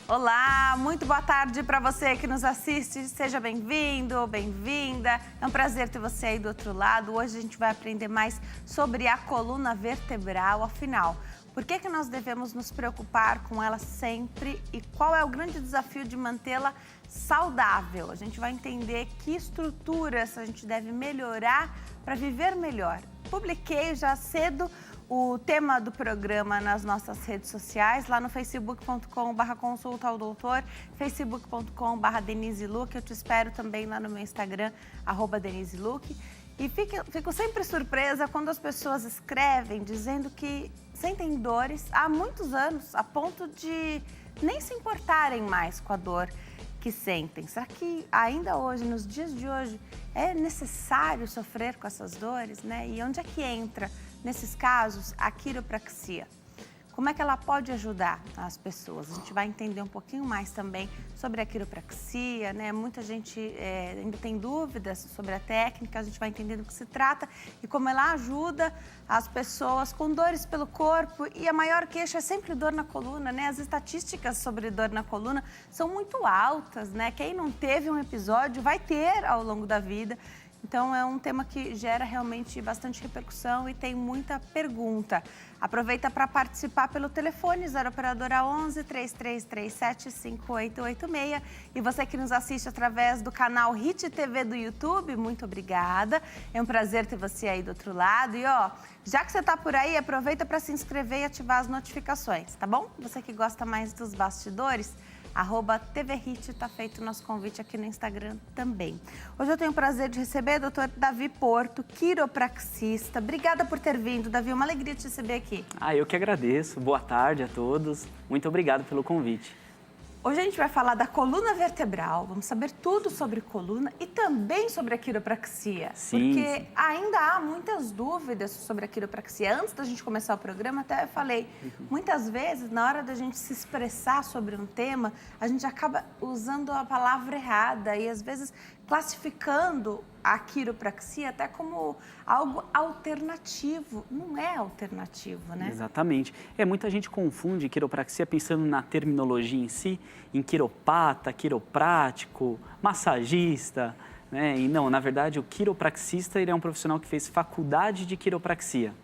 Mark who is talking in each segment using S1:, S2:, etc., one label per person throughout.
S1: Olá, muito boa tarde para você que nos assiste. Seja bem-vindo ou bem-vinda. É um prazer ter você aí do outro lado. Hoje a gente vai aprender mais sobre a coluna vertebral. Afinal, por que nós devemos nos preocupar com ela sempre e qual é o grande desafio de mantê-la saudável? A gente vai entender que estruturas a gente deve melhorar para viver melhor. Publiquei já cedo o tema do programa nas nossas redes sociais, lá no facebook.com/consulta ao doutor, facebook.com/Denise Luque. Eu te espero também lá no meu Instagram, @Denise Luque. E fico sempre surpresa quando as pessoas escrevem dizendo que sentem dores há muitos anos, a ponto de nem se importarem mais com a dor que sentem. Será que ainda hoje, nos dias de hoje, é necessário sofrer com essas dores, né? E onde é que entra, nesses casos, a quiropraxia? Como é que ela pode ajudar as pessoas? A gente vai entender um pouquinho mais também sobre a quiropraxia, né? Muita gente ainda tem dúvidas sobre a técnica, a gente vai entender do que se trata e como ela ajuda as pessoas com dores pelo corpo. E a maior queixa é sempre dor na coluna, né? As estatísticas sobre dor na coluna são muito altas, né? Quem não teve um episódio vai ter ao longo da vida. Então, é um tema que gera realmente bastante repercussão e tem muita pergunta. Aproveita para participar pelo telefone 0 operadora 11 3337 5886. E você que nos assiste através do canal Hit TV do YouTube, muito obrigada. É um prazer ter você aí do outro lado. E já que você está por aí, aproveita para se inscrever e ativar as notificações, tá bom? Você que gosta mais dos bastidores, @TVHit, está feito o nosso convite aqui no Instagram também. Hoje eu tenho o prazer de receber o Dr. Davi Porto, quiropraxista. Obrigada por ter vindo, Davi, uma alegria te receber aqui.
S2: Eu que agradeço. Boa tarde a todos. Muito obrigado pelo convite.
S1: Hoje a gente vai falar da coluna vertebral, vamos saber tudo sobre coluna e também sobre a quiropraxia.
S2: Sim,
S1: porque ainda há muitas dúvidas sobre a quiropraxia. Antes da gente começar o programa, até eu falei, muitas vezes, na hora da gente se expressar sobre um tema, a gente acaba usando a palavra errada e, às vezes, classificando a quiropraxia até como algo alternativo. Não é alternativo, né?
S2: Exatamente. Muita gente confunde quiropraxia pensando na terminologia em si, em quiropata, quiroprático, massagista, né? E não, na verdade, o quiropraxista ele é um profissional que fez faculdade de quiropraxia.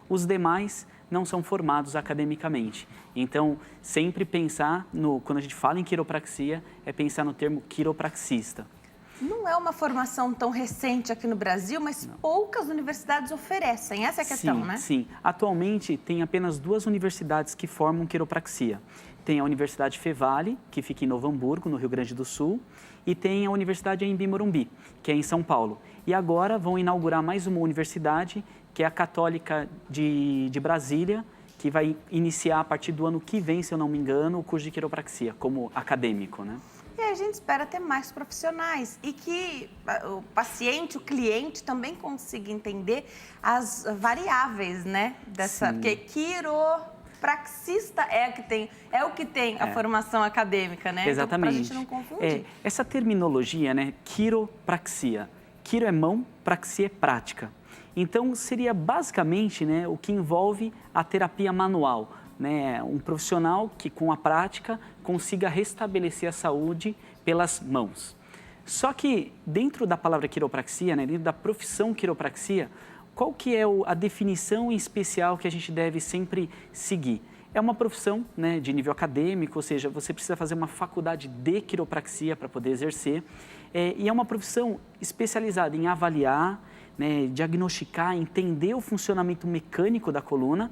S2: Os demais não são formados academicamente. Então, sempre pensar quando a gente fala em quiropraxia, é pensar no termo quiropraxista.
S1: Não é uma formação tão recente aqui no Brasil, mas poucas universidades oferecem. Essa é a questão, né?
S2: Sim. Atualmente, tem apenas 2 universidades que formam quiropraxia. Tem a Universidade Fevale, que fica em Novo Hamburgo, no Rio Grande do Sul, e tem a Universidade Anhembi Morumbi, que é em São Paulo. E agora vão inaugurar mais uma universidade, que é a Católica de Brasília, que vai iniciar a partir do ano que vem, se eu não me engano, o curso de quiropraxia, como acadêmico, né?
S1: E a gente espera ter mais profissionais e que o paciente, o cliente também consiga entender as variáveis, né? Porque quiropraxista é o que tem a formação acadêmica, né?
S2: Exatamente.
S1: Então, pra gente não confundir.
S2: Essa terminologia, né? Quiropraxia. Quiro é mão, praxia é prática. Então, seria basicamente, né, o que envolve a terapia manual. Né, um profissional que com a prática consiga restabelecer a saúde pelas mãos. Só que dentro da palavra quiropraxia, né, dentro da profissão quiropraxia, qual que é a definição em especial que a gente deve sempre seguir? É uma profissão, né, de nível acadêmico, ou seja, você precisa fazer uma faculdade de quiropraxia para poder exercer, e é uma profissão especializada em avaliar, né, diagnosticar, entender o funcionamento mecânico da coluna,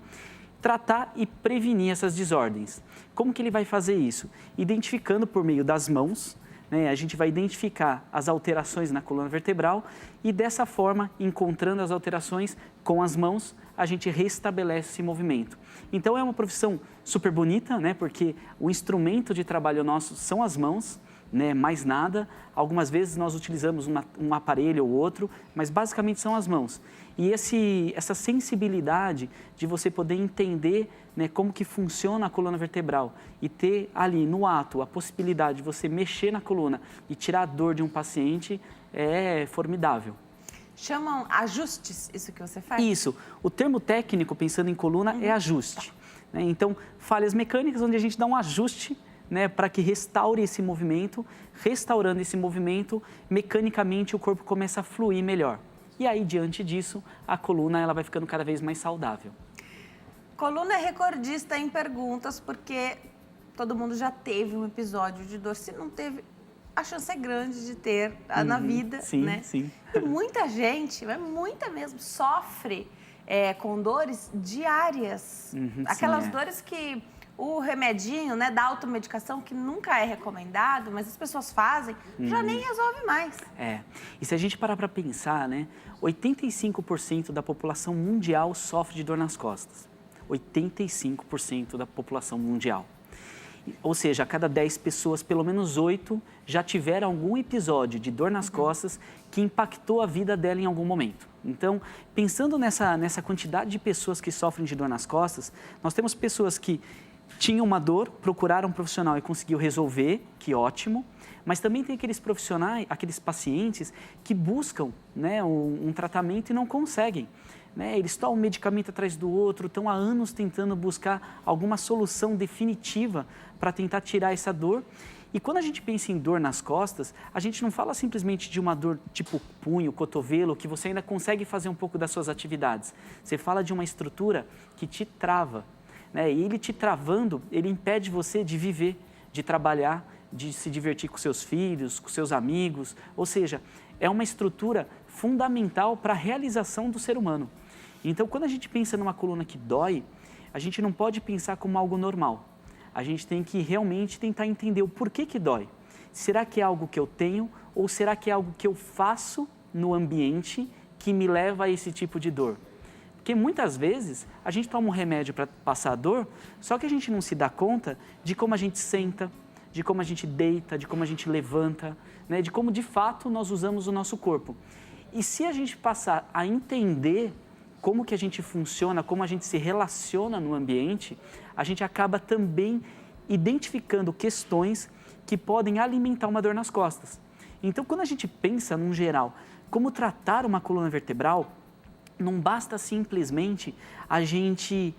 S2: tratar e prevenir essas desordens. Como que ele vai fazer isso? Identificando por meio das mãos, né, a gente vai identificar as alterações na coluna vertebral e dessa forma, encontrando as alterações com as mãos, a gente restabelece esse movimento. Então é uma profissão super bonita, né, porque o instrumento de trabalho nosso são as mãos, né, mais nada. Algumas vezes nós utilizamos um aparelho ou outro, mas basicamente são as mãos. E essa sensibilidade de você poder entender, né, como que funciona a coluna vertebral e ter ali no ato a possibilidade de você mexer na coluna e tirar a dor de um paciente é formidável.
S1: Chamam ajustes, isso que você faz?
S2: Isso. O termo técnico, pensando em coluna, é ajuste. Né? Então, falhas mecânicas onde a gente dá um ajuste né, para que restaure esse movimento. Restaurando esse movimento, mecanicamente o corpo começa a fluir melhor. E aí, diante disso, a coluna ela vai ficando cada vez mais saudável.
S1: Coluna é recordista em perguntas, porque todo mundo já teve um episódio de dor. Se não teve, a chance é grande de ter na vida,
S2: sim,
S1: né?
S2: Sim.
S1: E muita gente, muita mesmo, sofre com dores diárias. Aquelas
S2: sim,
S1: dores que o remedinho, né, da automedicação, que nunca é recomendado, mas as pessoas fazem, já nem resolve mais.
S2: E se a gente parar para pensar, né, 85% da população mundial sofre de dor nas costas. 85% da população mundial. Ou seja, a cada 10 pessoas, pelo menos 8 já tiveram algum episódio de dor nas costas que impactou a vida dela em algum momento. Então, pensando nessa quantidade de pessoas que sofrem de dor nas costas, nós temos pessoas que tinham uma dor, procuraram um profissional e conseguiu resolver, que ótimo. Mas também tem aqueles profissionais, aqueles pacientes que buscam, né, um tratamento e não conseguem. Né? Eles tomam um medicamento atrás do outro, estão há anos tentando buscar alguma solução definitiva para tentar tirar essa dor. E quando a gente pensa em dor nas costas, a gente não fala simplesmente de uma dor tipo punho, cotovelo, que você ainda consegue fazer um pouco das suas atividades. Você fala de uma estrutura que te trava. Né? E ele te travando, ele impede você de viver, de trabalhar, de se divertir com seus filhos, com seus amigos. Ou seja, é uma estrutura fundamental para a realização do ser humano. Então, quando a gente pensa numa coluna que dói, a gente não pode pensar como algo normal. A gente tem que realmente tentar entender o porquê que dói. Será que é algo que eu tenho ou será que é algo que eu faço no ambiente que me leva a esse tipo de dor? Porque muitas vezes a gente toma um remédio para passar a dor, só que a gente não se dá conta de como a gente senta, de como a gente deita, de como a gente levanta, né? De como de fato nós usamos o nosso corpo. E se a gente passar a entender como que a gente funciona, como a gente se relaciona no ambiente, a gente acaba também identificando questões que podem alimentar uma dor nas costas. Então, quando a gente pensa, num geral, como tratar uma coluna vertebral, não basta simplesmente a gente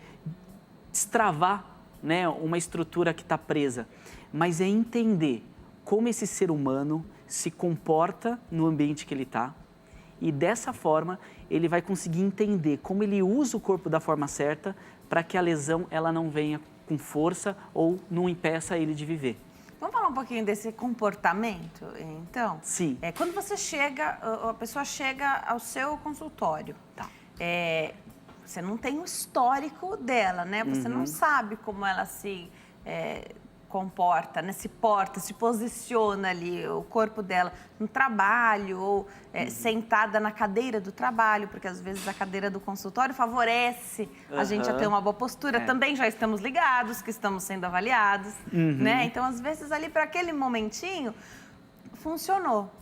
S2: destravar, né, uma estrutura que está presa, mas é entender como esse ser humano se comporta no ambiente que ele está e dessa forma ele vai conseguir entender como ele usa o corpo da forma certa para que a lesão ela não venha com força ou não impeça ele de viver.
S1: Vamos falar um pouquinho desse comportamento, então?
S2: Sim.
S1: Quando você chega, a pessoa chega ao seu consultório,
S2: Tá.
S1: Você não tem o histórico dela, né? Você não sabe como ela se comporta, né? Se porta, se posiciona ali, o corpo dela no trabalho ou sentada na cadeira do trabalho, porque às vezes a cadeira do consultório favorece a gente a ter uma boa postura. Também já estamos ligados, que estamos sendo avaliados, né? Então, às vezes, ali para aquele momentinho, funcionou.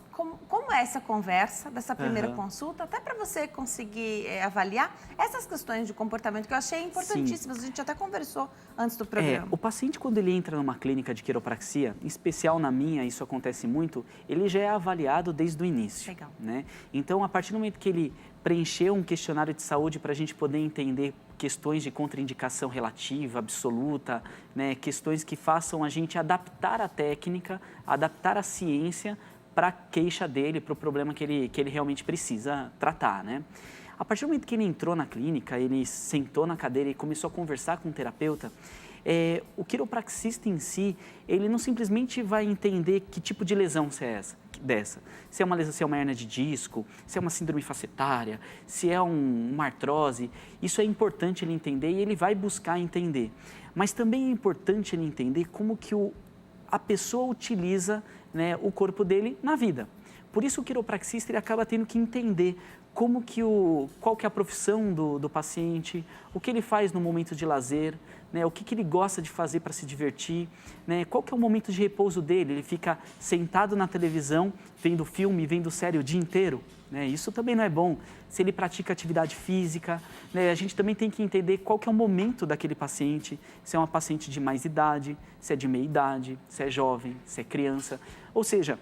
S1: Como é essa conversa dessa primeira consulta, até para você conseguir avaliar essas questões de comportamento que eu achei importantíssimas. Sim. A gente até conversou antes do programa.
S2: O paciente, quando ele entra numa clínica de quiropraxia, em especial na minha, isso acontece muito, ele já é avaliado desde o início.
S1: Legal.
S2: Né? Então, a partir do momento que ele preencheu um questionário de saúde para a gente poder entender questões de contraindicação relativa, absoluta, né? Questões que façam a gente adaptar a técnica, adaptar a ciência para a queixa dele, para o problema que ele realmente precisa tratar, né? A partir do momento que ele entrou na clínica, ele sentou na cadeira e começou a conversar com o terapeuta, o quiropraxista em si, ele não simplesmente vai entender que tipo de lesão é dessa. Se é uma lesão, se é uma hérnia de disco, se é uma síndrome facetária, se é uma artrose, isso é importante ele entender e ele vai buscar entender. Mas também é importante ele entender como que a pessoa utiliza, né, o corpo dele na vida. Por isso o quiropraxista ele acaba tendo que entender qual que é a profissão do paciente, o que ele faz no momento de lazer, né, o que ele gosta de fazer para se divertir, né, qual que é o momento de repouso dele, ele fica sentado na televisão, vendo filme, vendo série o dia inteiro, né, isso também não é bom. Se ele pratica atividade física, né, a gente também tem que entender qual que é o momento daquele paciente, se é uma paciente de mais idade, se é de meia idade, se é jovem, se é criança, ou seja,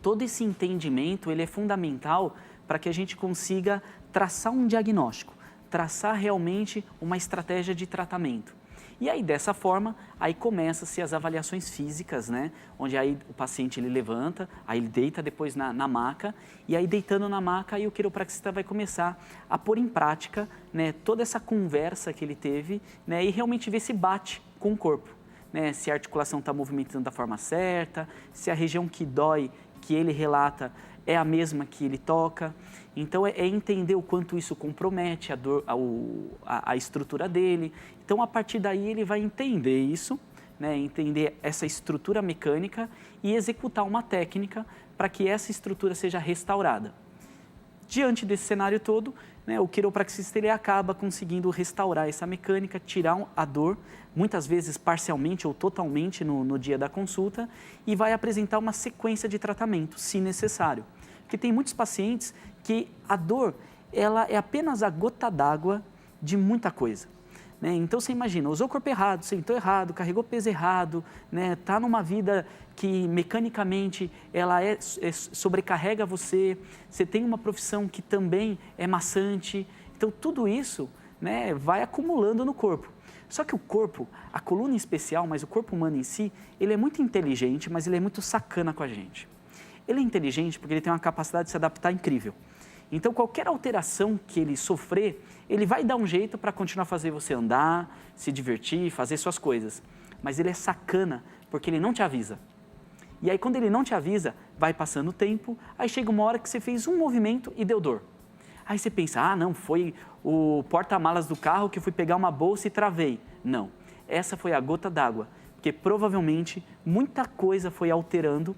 S2: todo esse entendimento ele é fundamental para que a gente consiga traçar um diagnóstico, traçar realmente uma estratégia de tratamento. E aí, dessa forma, aí começa-se as avaliações físicas, né? Onde aí o paciente ele levanta, aí ele deita depois na maca, e aí deitando na maca, aí o quiropraxista vai começar a pôr em prática, né, toda essa conversa que ele teve, né, e realmente ver se bate com o corpo, né? Se a articulação está movimentando da forma certa, se a região que dói, que ele relata, é a mesma que ele toca. Então, é entender o quanto isso compromete a dor, a estrutura dele. Então, a partir daí, ele vai entender isso, né? Entender essa estrutura mecânica e executar uma técnica para que essa estrutura seja restaurada. Diante desse cenário todo, né, o quiropraxista ele acaba conseguindo restaurar essa mecânica, tirar a dor, muitas vezes parcialmente ou totalmente no dia da consulta, e vai apresentar uma sequência de tratamento, se necessário. Porque tem muitos pacientes que a dor ela é apenas a gota d'água de muita coisa. Né? Então, você imagina, usou o corpo errado, sentou errado, carregou peso errado, né? Tá numa vida que mecanicamente ela sobrecarrega você, você tem uma profissão que também é maçante. Então, tudo isso, né, vai acumulando no corpo. Só que o corpo, a coluna em especial, mas o corpo humano em si, ele é muito inteligente, mas ele é muito sacana com a gente. Ele é inteligente porque ele tem uma capacidade de se adaptar incrível. Então, qualquer alteração que ele sofrer, ele vai dar um jeito para continuar a fazer você andar, se divertir, fazer suas coisas. Mas ele é sacana porque ele não te avisa. E aí, quando ele não te avisa, vai passando o tempo, aí chega uma hora que você fez um movimento e deu dor. Aí você pensa, ah, não, foi o porta-malas do carro que eu fui pegar uma bolsa e travei. Não, essa foi a gota d'água, porque provavelmente muita coisa foi alterando,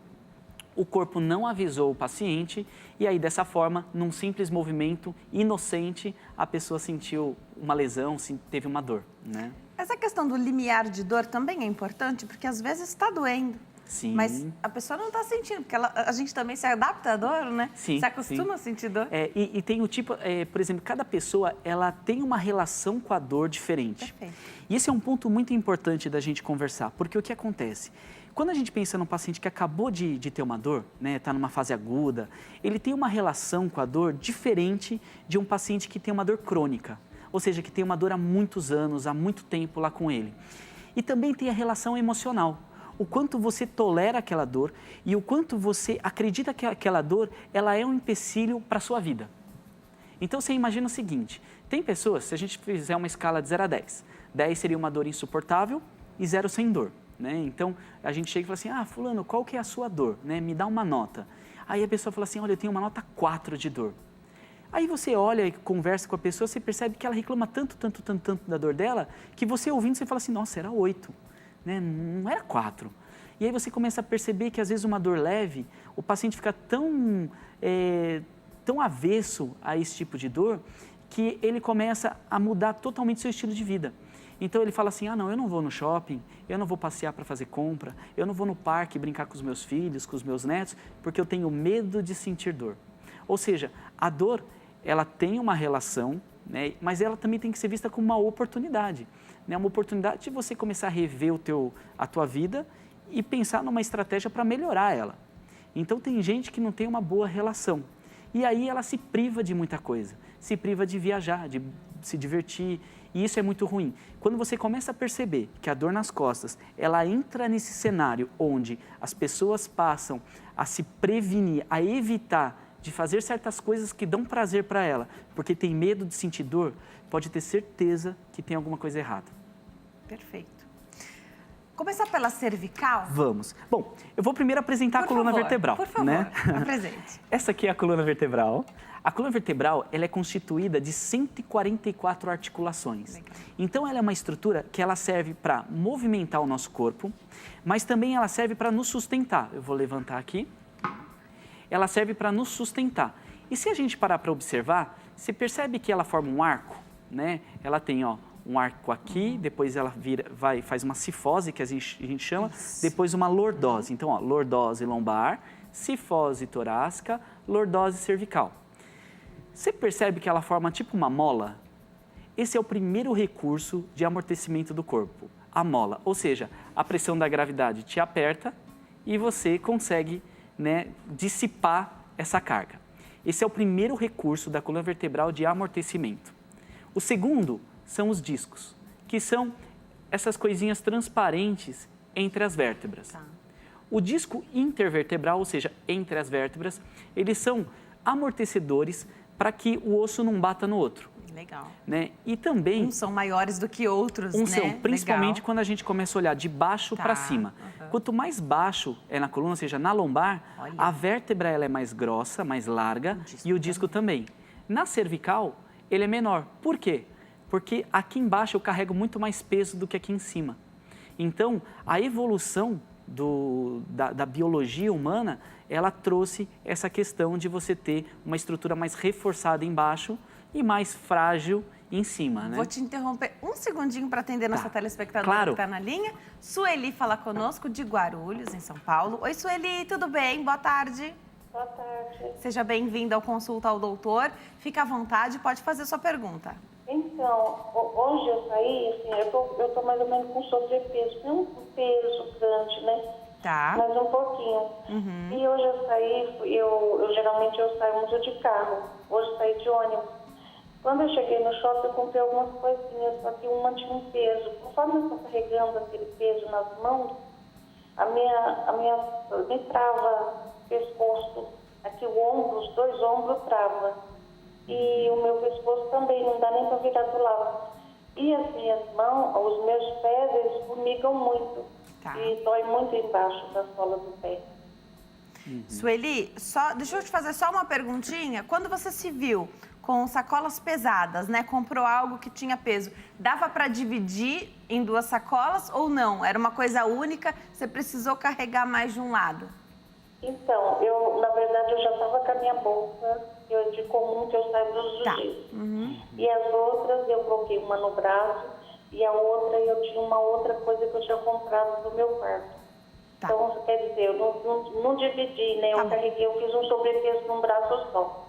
S2: o corpo não avisou o paciente e aí dessa forma, num simples movimento inocente, a pessoa sentiu uma lesão, teve uma dor, né?
S1: Essa questão do limiar de dor também é importante, porque às vezes está doendo.
S2: Sim.
S1: Mas a pessoa não está sentindo, porque a gente também se adapta à dor, né?
S2: Sim,
S1: se acostuma a sentir dor.
S2: E tem o tipo, por exemplo, cada pessoa ela tem uma relação com a dor diferente.
S1: Perfeito.
S2: E esse é um ponto muito importante da gente conversar, porque o que acontece? Quando a gente pensa num paciente que acabou de ter uma dor, né, está numa fase aguda, ele tem uma relação com a dor diferente de um paciente que tem uma dor crônica, ou seja, que tem uma dor há muitos anos, há muito tempo lá com ele. E também tem a relação emocional. O quanto você tolera aquela dor e o quanto você acredita que aquela dor ela é um empecilho para a sua vida. Então, você imagina o seguinte, tem pessoas, se a gente fizer uma escala de 0 a 10, 10 seria uma dor insuportável e 0 sem dor. Né? Então, a gente chega e fala assim, ah, fulano, qual que é a sua dor? Né? Me dá uma nota. Aí a pessoa fala assim, olha, eu tenho uma nota 4 de dor. Aí você olha e conversa com a pessoa, você percebe que ela reclama tanto da dor dela, que você ouvindo, você fala assim, nossa, era 8. Né? Não era 4. E aí você começa a perceber que às vezes uma dor leve, o paciente fica tão avesso a esse tipo de dor, que ele começa a mudar totalmente seu estilo de vida. Então ele fala assim, ah não, eu não vou no shopping, eu não vou passear para fazer compra, eu não vou no parque brincar com os meus filhos, com os meus netos, porque eu tenho medo de sentir dor. Ou seja, a dor, ela tem uma relação, né, mas ela também tem que ser vista como uma oportunidade. Né, uma oportunidade de você começar a rever a tua vida e pensar numa estratégia para melhorar ela. Então tem gente que não tem uma boa relação. E aí ela se priva de muita coisa, se priva de viajar, de se divertir, e isso é muito ruim. Quando você começa a perceber que a dor nas costas, ela entra nesse cenário onde as pessoas passam a se prevenir, a evitar de fazer certas coisas que dão prazer para ela, porque tem medo de sentir dor, pode ter certeza que tem alguma coisa errada.
S1: Perfeito. Começar pela cervical?
S2: Vamos. Bom, eu vou primeiro apresentar a coluna vertebral.
S1: Por favor,
S2: né?
S1: apresente.
S2: Essa aqui é a coluna vertebral. A coluna vertebral ela é constituída de 144 articulações. Legal. Então, ela é uma estrutura que ela serve para movimentar o nosso corpo, mas também ela serve para nos sustentar. Eu vou levantar aqui. Ela serve para nos sustentar. E se a gente parar para observar, você percebe que ela forma um arco, né? Ela tem, ó, um arco aqui, depois ela faz uma cifose, que a gente chama, depois uma lordose. Então, ó, lordose lombar, cifose torácica, lordose cervical. Você percebe que ela forma tipo uma mola? Esse é o primeiro recurso de amortecimento do corpo, a mola. Ou seja, a pressão da gravidade te aperta e você consegue, né, dissipar essa carga. Esse é o primeiro recurso da coluna vertebral de amortecimento. O segundo são os discos, que são essas coisinhas transparentes entre as vértebras.
S1: Tá.
S2: O disco intervertebral, ou seja, entre as vértebras, eles são amortecedores para que o osso não bata no outro.
S1: Legal.
S2: Né? E também...
S1: Uns são maiores do que outros, né?
S2: São, principalmente
S1: Legal.
S2: quando a gente começa a olhar de baixo para cima. Quanto mais baixo é na coluna, ou seja, na lombar, a vértebra ela é mais grossa, mais larga e o disco também. Na cervical, ele é menor. Por quê? Porque aqui embaixo eu carrego muito mais peso do que aqui em cima. Então, a evolução da biologia humana, ela trouxe essa questão de você ter uma estrutura mais reforçada embaixo e mais frágil em cima, né?
S1: Vou te interromper um segundinho para atender nossa telespectadora
S2: claro.
S1: que está na linha. Sueli fala conosco de Guarulhos, em São Paulo. Oi, Sueli, tudo bem? Boa tarde.
S3: Boa tarde.
S1: Seja bem-vinda ao Consulta ao Doutor. Fica à vontade, pode fazer sua pergunta.
S3: Então, hoje eu saí, assim, eu tô mais ou menos com sobrepeso. Não um peso grande, né?
S1: Tá.
S3: Mas um pouquinho. E hoje eu saí, eu geralmente eu saio muito de carro. Hoje eu saí de ônibus. Quando eu cheguei no shopping, eu comprei algumas coisinhas, só que uma tinha um peso. Conforme eu estou carregando aquele peso nas mãos, me trava o pescoço, aqui o ombro, os dois ombros trava. E o meu pescoço também, não dá nem para virar do lado. E as minhas mãos, os meus pés, eles formigam muito.
S1: Tá.
S3: E dói muito embaixo da sola do pé.
S1: Sueli, deixa eu te fazer só uma perguntinha. Quando você se viu com sacolas pesadas, né? Comprou algo que tinha peso. Dava para dividir em duas sacolas ou não? Era uma coisa única, você precisou carregar mais de um lado?
S3: Então, na verdade, eu já estava com a minha bolsa de comum que eu saio todos os dias. E as outras, eu coloquei uma no braço e a outra, eu tinha uma outra coisa que eu tinha comprado do meu quarto.
S1: Tá.
S3: Então, quer dizer, eu não dividi, né? Eu carreguei, eu fiz um sobrepeso num braço só.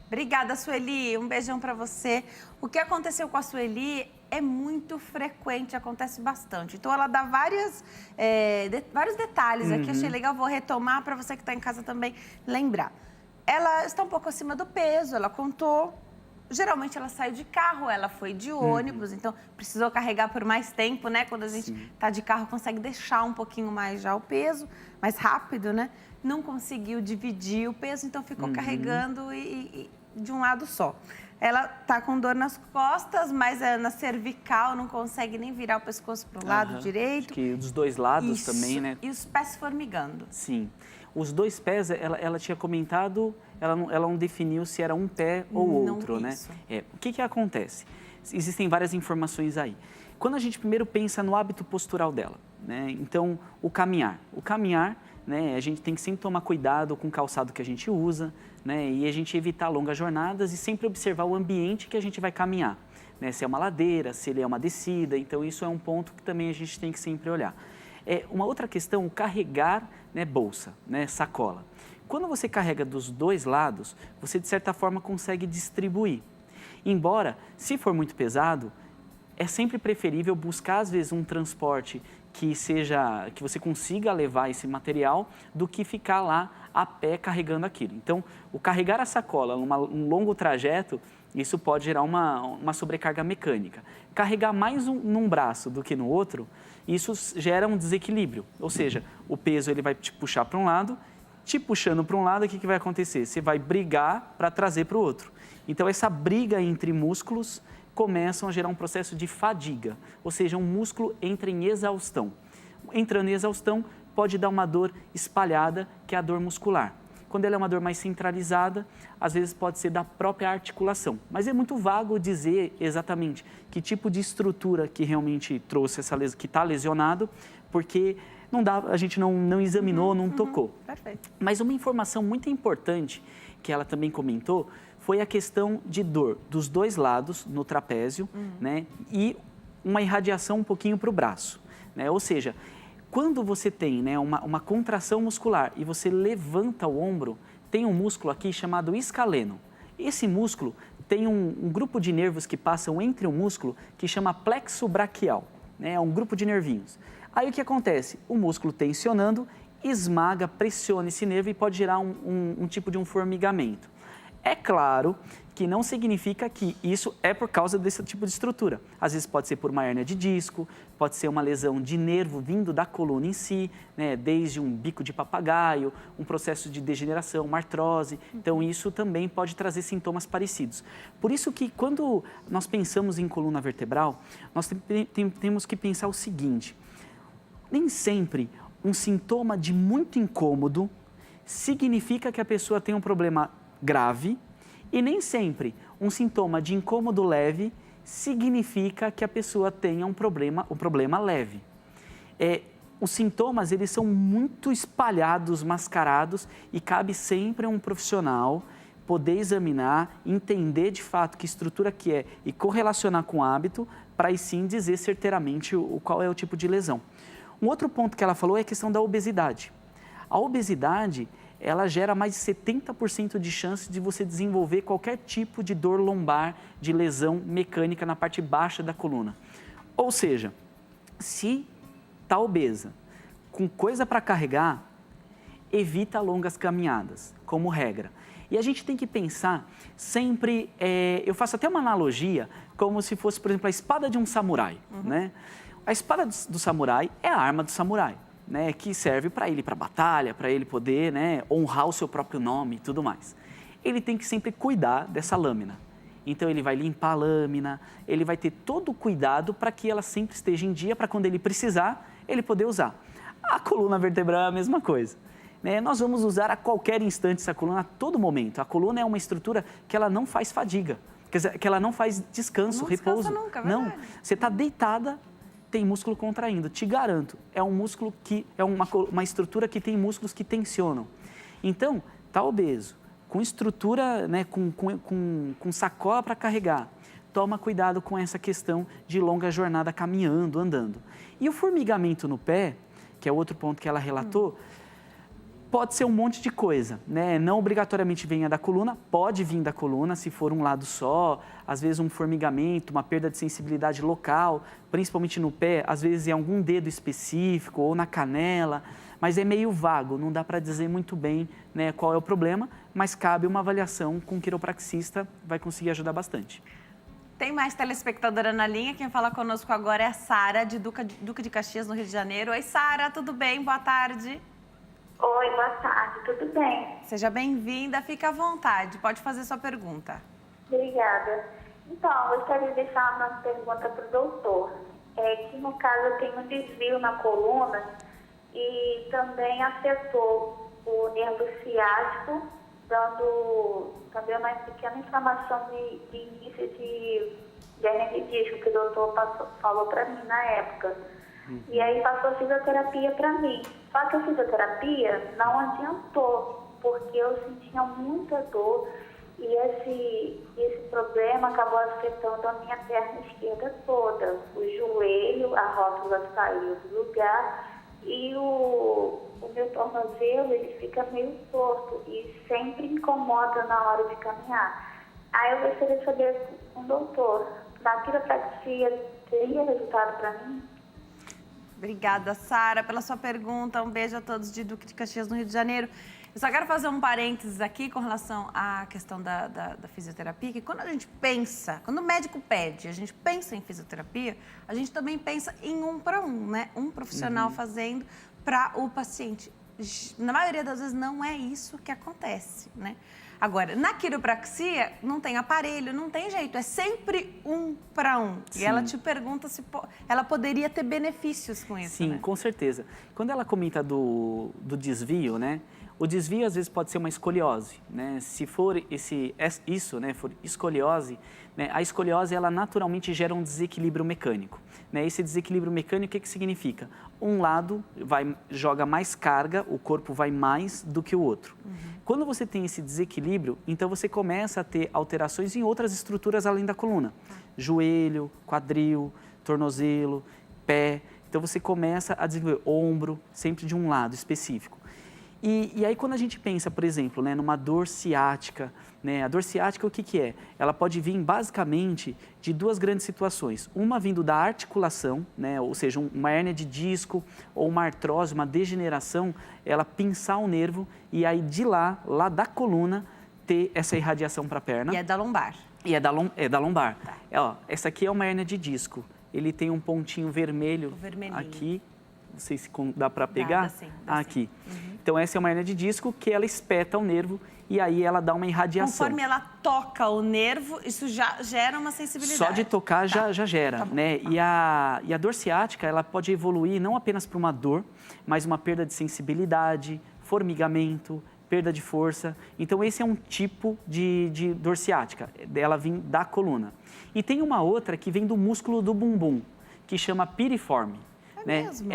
S1: Obrigada, Sueli. Um beijão para você. O que aconteceu com a Sueli é muito frequente, acontece bastante. Então, ela dá vários detalhes aqui. Achei legal, vou retomar para você que está em casa também lembrar. Ela está um pouco acima do peso, ela contou. Geralmente, ela saiu de carro, ela foi de ônibus, então precisou carregar por mais tempo, né? Quando a gente está de carro, consegue deixar um pouquinho mais já o peso, mais rápido, né? Não conseguiu dividir o peso, então ficou carregando e de um lado só. Ela tá com dor nas costas, mas na cervical não consegue nem virar o pescoço para o lado direito.
S2: Acho que dos dois lados também, né?
S1: E os pés formigando.
S2: Sim. Os dois pés, ela tinha comentado, ela não definiu se era um pé ou outro, né? O que acontece? Existem várias informações aí. Quando a gente primeiro pensa no hábito postural dela, né? Então, o caminhar, né? A gente tem que sempre tomar cuidado com o calçado que a gente usa, né? E a gente evitar longas jornadas e sempre observar o ambiente que a gente vai caminhar, né? Se é uma ladeira, se ele é uma descida, então isso é um ponto que também a gente tem que sempre olhar. Uma outra questão, carregar, né, bolsa, né, sacola. Quando você carrega dos dois lados, você de certa forma consegue distribuir. Embora, se for muito pesado, é sempre preferível buscar às vezes um transporte que você consiga levar esse material do que ficar lá a pé carregando aquilo. Então, o carregar a sacola um longo trajeto, isso pode gerar uma sobrecarga mecânica. Carregar mais num braço do que no outro, isso gera um desequilíbrio. Ou seja, o peso ele vai te puxar para um lado, te puxando para um lado, o que vai acontecer? Você vai brigar para trazer para o outro. Então, essa briga entre músculos começam a gerar um processo de fadiga, ou seja, um músculo entra em exaustão. Entrando em exaustão, pode dar uma dor espalhada, que é a dor muscular. Quando ela é uma dor mais centralizada, às vezes pode ser da própria articulação. Mas é muito vago dizer exatamente que tipo de estrutura que realmente trouxe que está lesionado, porque a gente não examinou, não tocou.
S1: Perfeito.
S2: Mas uma informação muito importante que ela também comentou foi a questão de dor dos dois lados, no trapézio, né? E uma irradiação um pouquinho para o braço, né? Ou seja, quando você tem, né, uma contração muscular e você levanta o ombro, tem um músculo aqui chamado escaleno. Esse músculo tem um grupo de nervos que passam entre o músculo que chama plexo braquial, né? É um grupo de nervinhos. Aí o que acontece? O músculo tensionando, esmaga, pressiona esse nervo e pode gerar um tipo de formigamento. É claro que não significa que isso é por causa desse tipo de estrutura. Às vezes pode ser por uma hérnia de disco, pode ser uma lesão de nervo vindo da coluna em si, né? Desde um bico de papagaio, um processo de degeneração, uma artrose. Então, isso também pode trazer sintomas parecidos. Por isso que quando nós pensamos em coluna vertebral, nós temos que pensar o seguinte: nem sempre um sintoma de muito incômodo significa que a pessoa tem um problema grave, e nem sempre um sintoma de incômodo leve significa que a pessoa tenha um problema leve. Os sintomas, eles são muito espalhados, mascarados, e cabe sempre a um profissional poder examinar, entender de fato que estrutura que é e correlacionar com o hábito, para aí sim dizer certeiramente qual é o tipo de lesão. Um outro ponto que ela falou é a questão da obesidade. A obesidade, ela gera mais de 70% de chance de você desenvolver qualquer tipo de dor lombar, de lesão mecânica na parte baixa da coluna. Ou seja, se está obesa, com coisa para carregar, evita longas caminhadas, como regra. E a gente tem que pensar sempre, eu faço até uma analogia, como se fosse, por exemplo, a espada de um samurai, né? A espada do samurai é a arma do samurai, né, que serve para ele ir para a batalha, para ele poder, né, honrar o seu próprio nome e tudo mais. Ele tem que sempre cuidar dessa lâmina. Então, ele vai limpar a lâmina, ele vai ter todo o cuidado para que ela sempre esteja em dia, para quando ele precisar, ele poder usar. A coluna vertebral é a mesma coisa, né? Nós vamos usar a qualquer instante essa coluna, a todo momento. A coluna é uma estrutura que ela não faz fadiga, quer dizer, que ela não faz descanso,
S1: não
S2: repouso.
S1: Nunca,
S2: não, você está deitada, tem músculo contraindo, te garanto, é um músculo que é uma estrutura que tem músculos que tensionam. Então, tá obeso, com estrutura, né, com sacola para carregar, toma cuidado com essa questão de longa jornada caminhando, andando. E o formigamento no pé, que é outro ponto que ela relatou, pode ser um monte de coisa, né? Não obrigatoriamente venha da coluna, pode vir da coluna se for um lado só, às vezes um formigamento, uma perda de sensibilidade local, principalmente no pé, às vezes em algum dedo específico ou na canela, mas é meio vago, não dá para dizer muito bem, né, qual é o problema, mas cabe uma avaliação com um quiropraxista, vai conseguir ajudar bastante.
S1: Tem mais telespectadora na linha, quem fala conosco agora é a Sara, de Duque de Caxias, no Rio de Janeiro. Oi, Sara, tudo bem? Boa tarde.
S4: Oi, boa tarde, tudo bem?
S1: Seja bem-vinda, fique à vontade, pode fazer sua pergunta.
S4: Obrigada. Então, gostaria de deixar uma pergunta para o doutor. Que no caso eu tenho um desvio na coluna e também afetou o nervo ciático, dando também uma pequena inflamação de início de hérnia de disco, que o doutor falou para mim na época. E aí passou a fisioterapia para mim. Só que a fisioterapia não adiantou, porque eu sentia muita dor e esse problema acabou afetando a minha perna esquerda toda. O joelho, a rótula saiu do lugar e o meu tornozelo ele fica meio torto e sempre incomoda na hora de caminhar. Aí eu gostaria de saber com o doutor, na quiropraxia teria resultado para mim?
S1: Obrigada, Sara, pela sua pergunta. Um beijo a todos de Duque de Caxias, no Rio de Janeiro. Eu só quero fazer um parênteses aqui com relação à questão da fisioterapia, que quando a gente pensa, quando o médico pede, a gente pensa em fisioterapia, a gente também pensa em um para um, né? Um profissional fazendo para o paciente. Na maioria das vezes não é isso que acontece, né? Agora, na quiropraxia, não tem aparelho, não tem jeito, é sempre um para um.
S2: Sim.
S1: E ela te pergunta se ela poderia ter benefícios com isso,
S2: Sim,
S1: né?
S2: com certeza. Quando ela comenta do desvio, né? O desvio às vezes pode ser uma escoliose, né? Se for isso, né? For escoliose, né? A escoliose ela naturalmente gera um desequilíbrio mecânico, né? Esse desequilíbrio mecânico, o que significa? Um lado joga mais carga, o corpo vai mais do que o outro. Quando você tem esse desequilíbrio, então você começa a ter alterações em outras estruturas além da coluna. Joelho, quadril, tornozelo, pé. Então você começa a desenvolver ombro, sempre de um lado específico. E aí quando a gente pensa, por exemplo, né, numa dor ciática, né, a dor ciática o que é? Ela pode vir basicamente de duas grandes situações. Uma vindo da articulação, né, ou seja, uma hérnia de disco ou uma artrose, uma degeneração, ela pinçar o nervo e aí de lá da coluna, ter essa irradiação para a perna.
S1: E é da lombar.
S2: E é da lombar.
S1: Tá.
S2: Ó, essa aqui é uma hérnia de disco. Ele tem um pontinho vermelho aqui. Não sei se dá para pegar.
S1: Dá sim, dá
S2: aqui. Então, essa é uma hérnia de disco que ela espeta o nervo e aí ela dá uma irradiação.
S1: Conforme ela toca o nervo, isso já gera uma sensibilidade.
S2: Só de tocar já gera,
S1: Tá bom,
S2: né?
S1: tá.
S2: E a dor ciática, ela pode evoluir não apenas para uma dor, mas uma perda de sensibilidade, formigamento, perda de força. Então, esse é um tipo de dor ciática, dela vem da coluna. E tem uma outra que vem do músculo do bumbum, que chama piriforme.
S1: Mesmo?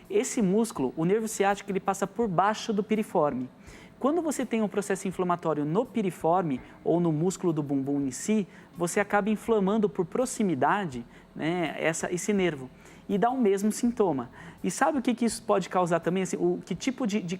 S2: Esse músculo, o nervo ciático, ele passa por baixo do piriforme. Quando você tem um processo inflamatório no piriforme ou no músculo do bumbum em si, você acaba inflamando por proximidade, né, esse nervo e dá o mesmo sintoma. E sabe o que isso pode causar também? Assim, que tipo de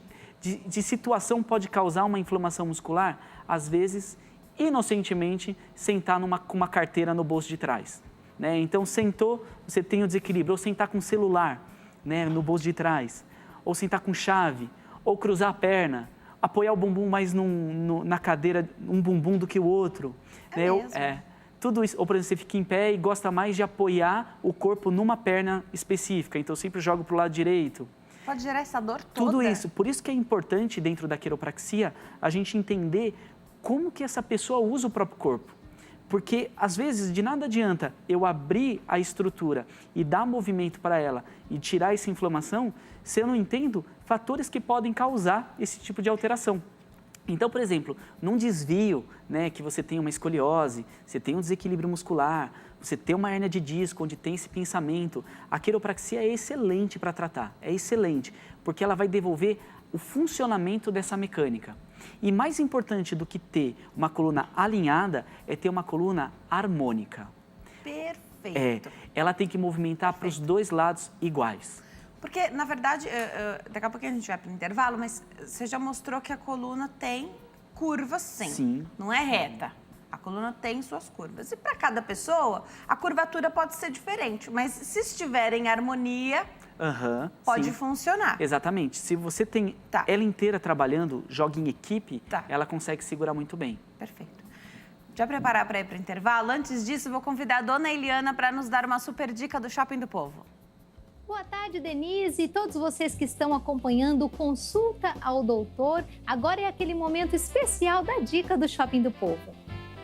S2: situação pode causar uma inflamação muscular? Às vezes, inocentemente, sentar com uma carteira no bolso de trás. Né? Então, sentou, você tem o desequilíbrio, ou sentar com celular, né, no bolso de trás, ou sentar com chave, ou cruzar a perna, apoiar o bumbum mais na cadeira, um bumbum do que o outro. Né?
S1: Mesmo?
S2: Tudo isso, ou por exemplo, você fica em pé e gosta mais de apoiar o corpo numa perna específica, então sempre jogo para o lado direito.
S1: Pode gerar essa dor toda.
S2: Tudo isso, por isso que é importante dentro da quiropraxia a gente entender como que essa pessoa usa o próprio corpo. Porque, às vezes, de nada adianta eu abrir a estrutura e dar movimento para ela e tirar essa inflamação se eu não entendo fatores que podem causar esse tipo de alteração. Então, por exemplo, num desvio, né, que você tem uma escoliose, você tem um desequilíbrio muscular, você tem uma hérnia de disco onde tem esse pensamento, a quiropraxia é excelente para tratar, é excelente, porque ela vai devolver o funcionamento dessa mecânica. E mais importante do que ter uma coluna alinhada é ter uma coluna harmônica.
S1: Perfeito.
S2: Ela tem que movimentar para os dois lados iguais.
S1: Porque, na verdade, daqui a pouquinho a gente vai para o intervalo, mas você já mostrou que a coluna tem curvas, sim.
S2: Sim.
S1: Não é reta. A coluna tem suas curvas. E para cada pessoa, a curvatura pode ser diferente. Mas se estiver em harmonia, pode
S2: sim.
S1: funcionar.
S2: Exatamente. Se você tem ela inteira trabalhando, joga em equipe, ela consegue segurar muito bem.
S1: Perfeito. Já preparar para ir para o intervalo? Antes disso, vou convidar a dona Eliana para nos dar uma super dica do Shopping do Povo.
S5: Boa tarde, Denise, e todos vocês que estão acompanhando o Consulta ao Doutor. Agora é aquele momento especial da dica do Shopping do Povo.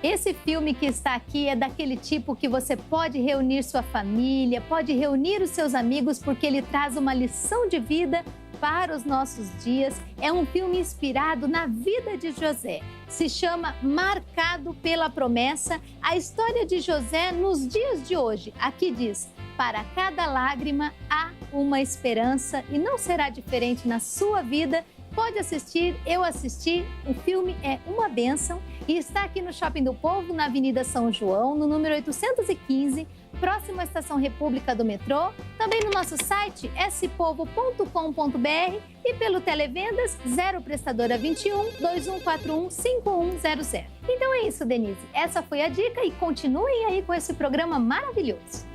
S5: Esse filme que está aqui é daquele tipo que você pode reunir sua família, pode reunir os seus amigos, porque ele traz uma lição de vida para os nossos dias. É um filme inspirado na vida de José. Se chama Marcado pela Promessa, a história de José nos dias de hoje. Aqui diz: para cada lágrima há uma esperança, e não será diferente na sua vida. Pode assistir, eu assisti, o filme é uma bênção e está aqui no Shopping do Povo, na Avenida São João, no número 815, próximo à Estação República do Metrô, também no nosso site spovo.com.br e pelo Televendas 0 Prestadora 21 2141 5100. Então é isso, Denise, essa foi a dica e continuem aí com esse programa maravilhoso.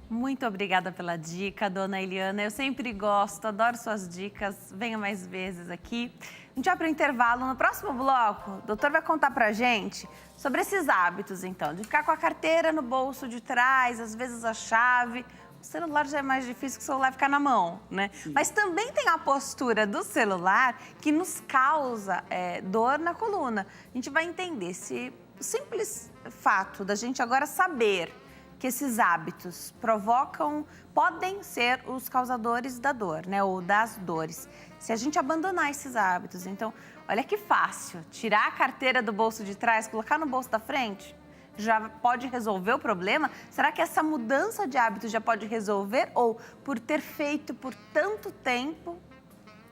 S1: Muito obrigada pela dica, dona Eliana. Eu sempre gosto, adoro suas dicas. Venha mais vezes aqui. A gente vai para o intervalo. No próximo bloco, o doutor vai contar para a gente sobre esses hábitos, então, de ficar com a carteira no bolso de trás, às vezes a chave. O celular já é mais difícil que o celular ficar na mão, né? Sim. Mas também tem a postura do celular que nos causa dor na coluna. A gente vai entender se o simples fato da gente agora saber que esses hábitos podem ser os causadores da dor, né? Ou das dores. Se a gente abandonar esses hábitos, então, olha que fácil. Tirar a carteira do bolso de trás, colocar no bolso da frente, já pode resolver o problema? Será que essa mudança de hábito já pode resolver? Ou, por ter feito por tanto tempo,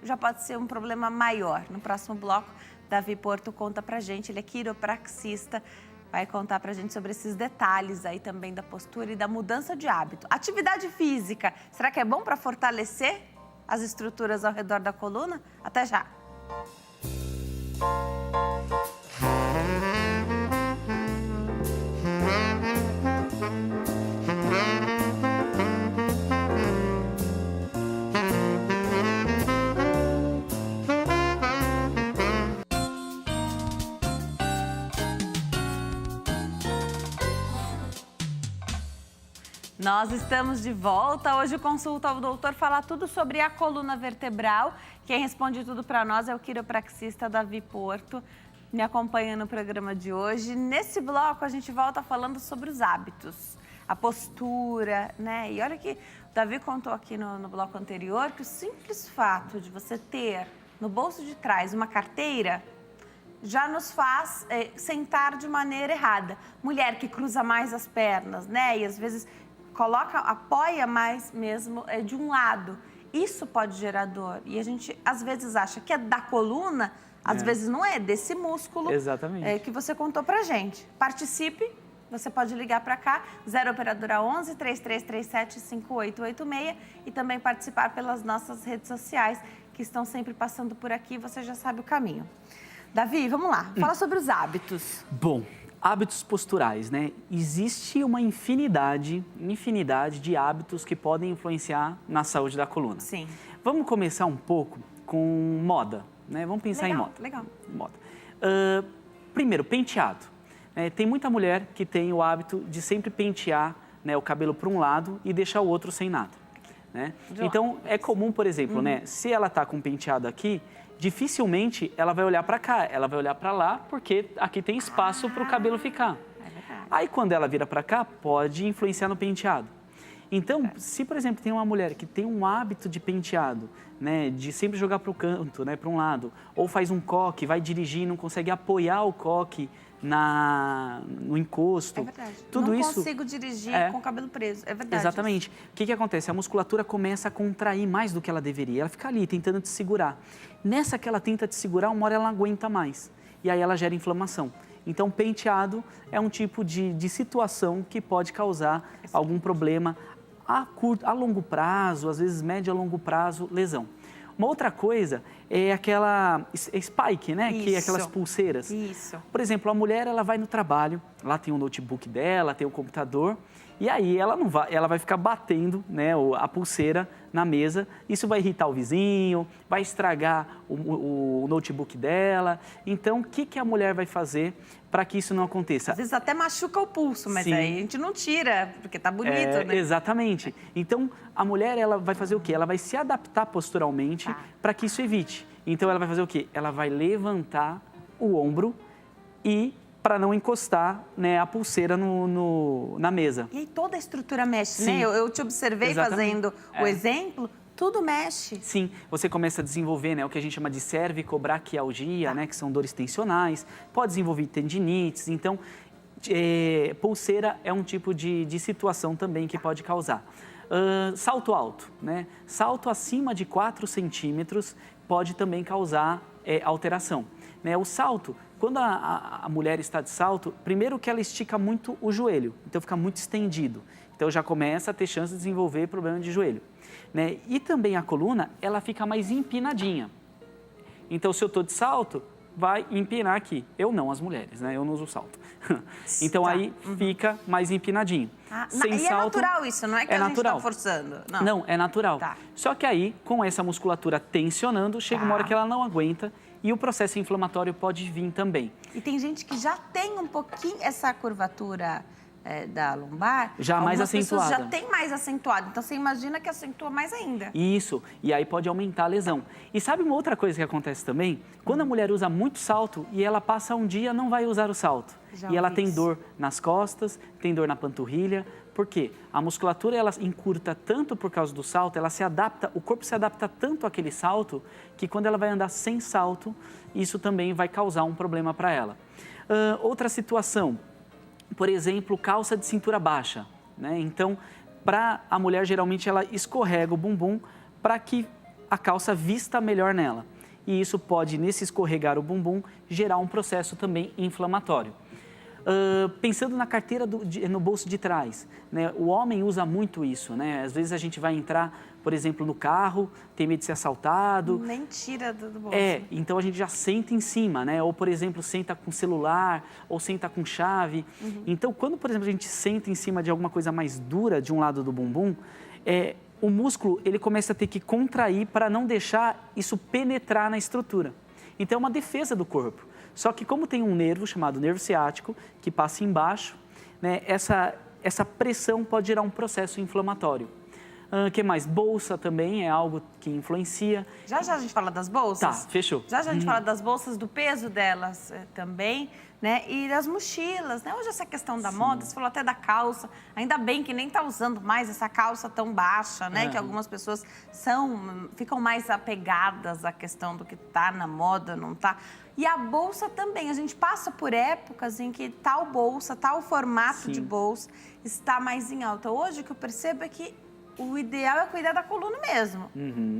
S1: já pode ser um problema maior? No próximo bloco, Davi Porto conta pra gente, ele é quiropraxista, vai contar pra gente sobre esses detalhes aí também da postura e da mudança de hábito. Atividade física, será que é bom para fortalecer as estruturas ao redor da coluna? Até já! Nós estamos de volta. Hoje o Consulta ao Doutor fala tudo sobre a coluna vertebral. Quem responde tudo para nós é o quiropraxista Davi Porto, me acompanha no programa de hoje. Nesse bloco a gente volta falando sobre os hábitos, a postura, né? E olha que o Davi contou aqui no bloco anterior que o simples fato de você ter no bolso de trás uma carteira já nos faz sentar de maneira errada. Mulher que cruza mais as pernas, né? E às vezes apoia mais mesmo de um lado. Isso pode gerar dor. E a gente às vezes acha que é da coluna, às vezes não é, desse músculo.
S2: Exatamente.
S1: Que você contou pra gente. Participe, você pode ligar para cá, 0 operadora 11 3337 5886 e também participar pelas nossas redes sociais que estão sempre passando por aqui, você já sabe o caminho. Davi, vamos lá, fala sobre os hábitos.
S2: Bom, hábitos posturais, né? Existe uma infinidade de hábitos que podem influenciar na saúde da coluna.
S1: Sim.
S2: Vamos começar um pouco com moda, né? Vamos pensar em moda.
S1: Legal.
S2: Moda. Primeiro, penteado. Tem muita mulher que tem o hábito de sempre pentear, né, o cabelo para um lado e deixar o outro sem nada, né? Então, é comum, por exemplo, né, se ela está com um penteado aqui, dificilmente ela vai olhar para cá, ela vai olhar para lá, porque aqui tem espaço para o cabelo ficar.
S1: É verdade.
S2: Aí, quando ela vira para cá, pode influenciar no penteado. Então, se, por exemplo, tem uma mulher que tem um hábito de penteado, né, de sempre jogar para o canto, né, para um lado, ou faz um coque, vai dirigir e não consegue apoiar o coque no encosto.
S1: É verdade.
S2: Tudo
S1: não
S2: isso
S1: consigo dirigir com o cabelo preso. É verdade.
S2: Exatamente. O que acontece? A musculatura começa a contrair mais do que ela deveria. Ela fica ali tentando te segurar. Nessa que ela tenta te segurar, uma hora ela não aguenta mais. E aí ela gera inflamação. Então, penteado é um tipo de situação que pode causar algum problema a longo prazo, às vezes médio a longo prazo, lesão. Uma outra coisa é aquela spike, né?
S1: Isso.
S2: Que é aquelas pulseiras.
S1: Isso.
S2: Por exemplo, a mulher, ela vai no trabalho, lá tem o notebook dela, tem o computador, e aí ela vai ficar batendo, né, a pulseira na mesa. Isso vai irritar o vizinho, vai estragar o notebook dela. Então, o que a mulher vai fazer para que isso não aconteça?
S1: Às vezes até machuca o pulso, mas
S2: Sim.
S1: aí a gente não tira, porque tá bonito, né?
S2: Exatamente. Então, a mulher, ela vai fazer o quê? Ela vai se adaptar posturalmente para que isso evite. Então, ela vai fazer o quê? Ela vai levantar o ombro e para não encostar, né, a pulseira na mesa.
S1: E aí toda a estrutura mexe,
S2: Sim.
S1: né? Eu te observei
S2: Exatamente.
S1: fazendo o exemplo, tudo mexe.
S2: Sim, você começa a desenvolver, né, o que a gente chama de cervicobraquialgia, né, que são dores tensionais, pode desenvolver tendinites, então pulseira é um tipo de situação também que pode causar. Salto alto, né? Salto acima de 4 centímetros pode também causar alteração. Né? O salto, quando a mulher está de salto, primeiro que ela estica muito o joelho, então fica muito estendido. Então já começa a ter chance de desenvolver problema de joelho. Né? E também a coluna, ela fica mais empinadinha. Então, se eu estou de salto, vai empinar aqui. Eu não, as mulheres, né? Eu não uso salto. Então, aí fica mais empinadinho.
S1: Sem salto, é natural isso, não é que a gente está forçando?
S2: Não, é natural.
S1: Tá.
S2: Só que aí, com essa musculatura tensionando, chega uma hora que ela não aguenta e o processo inflamatório pode vir também.
S1: E tem gente que já tem um pouquinho essa curvatura da lombar.
S2: Já mais acentuada.
S1: Já tem mais acentuada. Então, você imagina que acentua mais ainda.
S2: Isso. E aí pode aumentar a lesão. E sabe uma outra coisa que acontece também? Quando a mulher usa muito salto e ela passa um dia, não vai usar o salto. E ela tem dor nas costas, tem dor na panturrilha. Por quê? A musculatura, ela encurta tanto por causa do salto, ela se adapta, o corpo se adapta tanto àquele salto, que quando ela vai andar sem salto, isso também vai causar um problema para ela. Outra situação, por exemplo, calça de cintura baixa, né? Então, para a mulher, geralmente, ela escorrega o bumbum para que a calça vista melhor nela. E isso pode, nesse escorregar o bumbum, gerar um processo também inflamatório. Pensando na carteira no bolso de trás, né? O homem usa muito isso, né? Às vezes a gente vai entrar, por exemplo, no carro, tem medo de ser assaltado.
S1: Nem tira do bolso.
S2: Então a gente já senta em cima, né? Ou, por exemplo, senta com celular, ou senta com chave. Então, quando, por exemplo, a gente senta em cima de alguma coisa mais dura de um lado do bumbum, o músculo, ele começa a ter que contrair para não deixar isso penetrar na estrutura. Então, é uma defesa do corpo. Só que como tem um nervo chamado nervo ciático, que passa embaixo, né, essa pressão pode gerar um processo inflamatório. O que mais? Bolsa também é algo que influencia.
S1: Já a gente fala das bolsas?
S2: Tá, fechou.
S1: Já a gente fala das bolsas, do peso delas também, né? E das mochilas, né? Hoje essa questão da moda, você falou até da calça. Ainda bem que nem tá usando mais essa calça tão baixa, né? Que algumas pessoas ficam mais apegadas à questão do que tá na moda, não tá. E a bolsa também. A gente passa por épocas em que tal bolsa, tal formato de bolsa está mais em alta. Hoje o que eu percebo é que o ideal é cuidar da coluna mesmo.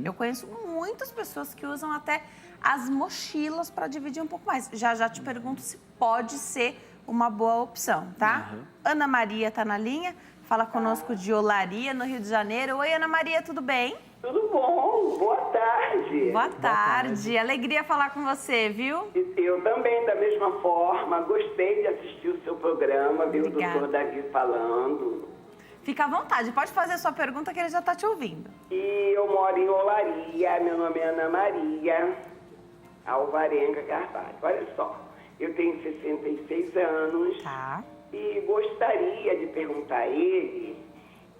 S1: Eu conheço muitas pessoas que usam até as mochilas para dividir um pouco mais. Já te pergunto se pode ser uma boa opção, tá? Ana Maria está na linha, fala conosco de Olaria, no Rio de Janeiro. Oi, Ana Maria, tudo bem?
S6: Tudo bom, boa tarde.
S1: Boa tarde. Alegria falar com você, viu?
S6: Eu também, da mesma forma, gostei de assistir o seu programa, ver o doutor Davi falando.
S1: Fica à vontade, pode fazer a sua pergunta que ele já está te ouvindo.
S6: E eu moro em Olaria, meu nome é Ana Maria Alvarenga Carvalho. Olha só, eu tenho 66 anos e gostaria de perguntar a ele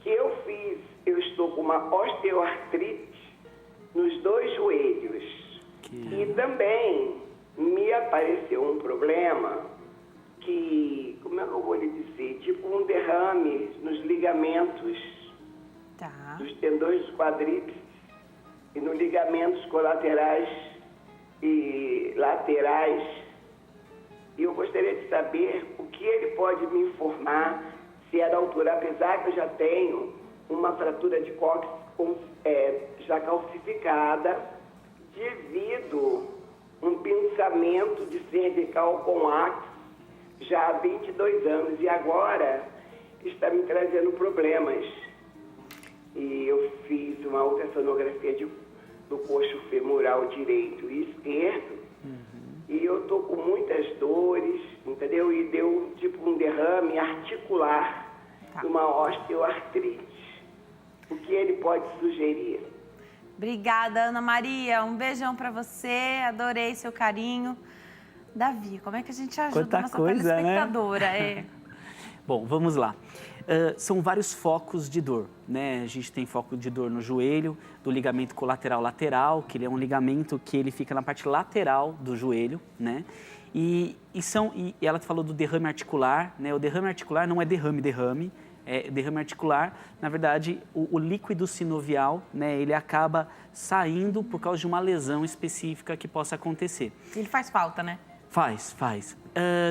S6: que eu estou com uma osteoartrite nos 2 joelhos. E também me apareceu um problema que, como é que eu vou lhe dizer, tipo um derrame nos ligamentos dos tendões dos quadríceps e nos ligamentos colaterais e laterais. E eu gostaria de saber o que ele pode me informar, se é da altura, apesar que eu já tenho uma fratura de cóccix já calcificada devido a um pinçamento de cervical com axis já há 22 anos e agora está me trazendo problemas. E eu fiz uma ultrassonografia do coxo femoral direito e esquerdo e eu tô com muitas dores, entendeu? E deu tipo um derrame articular de uma osteoartrite. O que ele pode sugerir?
S1: Obrigada, Ana Maria. Um beijão para você. Adorei seu carinho. Davi, como é que a gente ajuda a nossa telespectadora? Né?
S2: Bom, vamos lá. São vários focos de dor, né? A gente tem foco de dor no joelho, do ligamento colateral lateral, que ele é um ligamento que ele fica na parte lateral do joelho, né? E ela falou do derrame articular, né? O derrame articular não é derrame, é derrame articular. Na verdade, o líquido sinovial, né? Ele acaba saindo por causa de uma lesão específica que possa acontecer.
S1: Ele faz falta, né?
S2: Faz.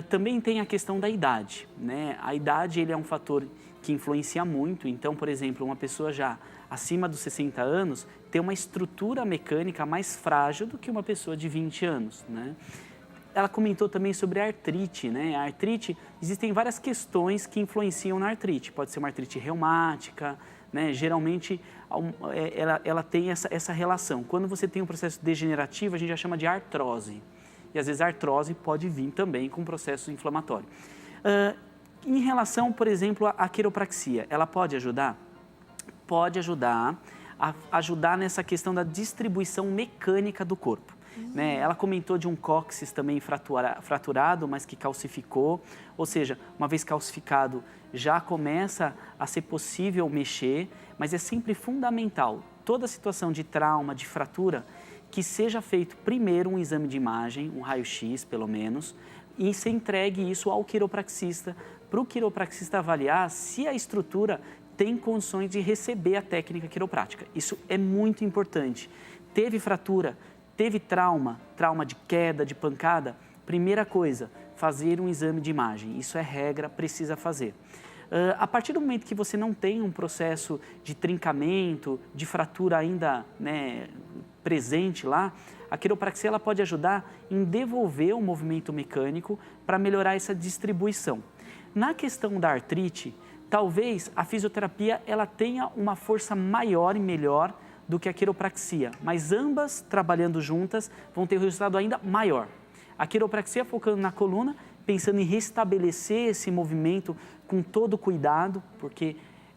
S2: Também tem a questão da idade, né? A idade, ele é um fator que influencia muito. Então, por exemplo, uma pessoa já acima dos 60 anos tem uma estrutura mecânica mais frágil do que uma pessoa de 20 anos, né? Ela comentou também sobre a artrite, né? A artrite, existem várias questões que influenciam na artrite. Pode ser uma artrite reumática, né? Geralmente, ela tem essa relação. Quando você tem um processo degenerativo, a gente já chama de artrose. E às vezes a artrose pode vir também com um processo inflamatório. Em relação, por exemplo, à quiropraxia, ela pode ajudar? Pode ajudar nessa questão da distribuição mecânica do corpo. Né? Ela comentou de um cóccix também fraturado, mas que calcificou. Ou seja, uma vez calcificado, já começa a ser possível mexer, mas é sempre fundamental, toda situação de trauma, de fratura, que seja feito primeiro um exame de imagem, um raio-x pelo menos, e se entregue isso ao quiropraxista, para o quiropraxista avaliar se a estrutura tem condições de receber a técnica quiroprática. Isso é muito importante. Teve fratura, teve trauma de queda, de pancada, primeira coisa, fazer um exame de imagem. Isso é regra, precisa fazer. A partir do momento que você não tem um processo de trincamento, de fratura ainda, né, presente lá, a quiropraxia ela pode ajudar em devolver o movimento mecânico para melhorar essa distribuição. Na questão da artrite, talvez a fisioterapia ela tenha uma força maior e melhor do que a quiropraxia, mas ambas trabalhando juntas vão ter um resultado ainda maior. A quiropraxia focando na coluna, pensando em restabelecer esse movimento com todo cuidado, porque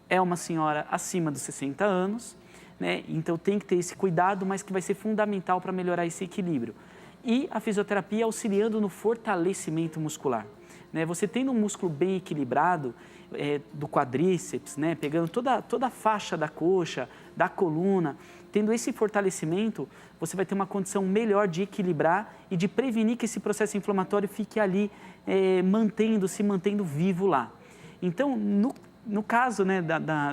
S2: é uma senhora acima dos 60 anos, né? Então tem que ter esse cuidado, mas que vai ser fundamental para melhorar esse equilíbrio. E a fisioterapia auxiliando no fortalecimento muscular. Né? Você tendo um músculo bem equilibrado, do quadríceps, né? Pegando toda a faixa da coxa, da coluna, tendo esse fortalecimento, você vai ter uma condição melhor de equilibrar e de prevenir que esse processo inflamatório fique ali se mantendo vivo lá. Então, no caso, né,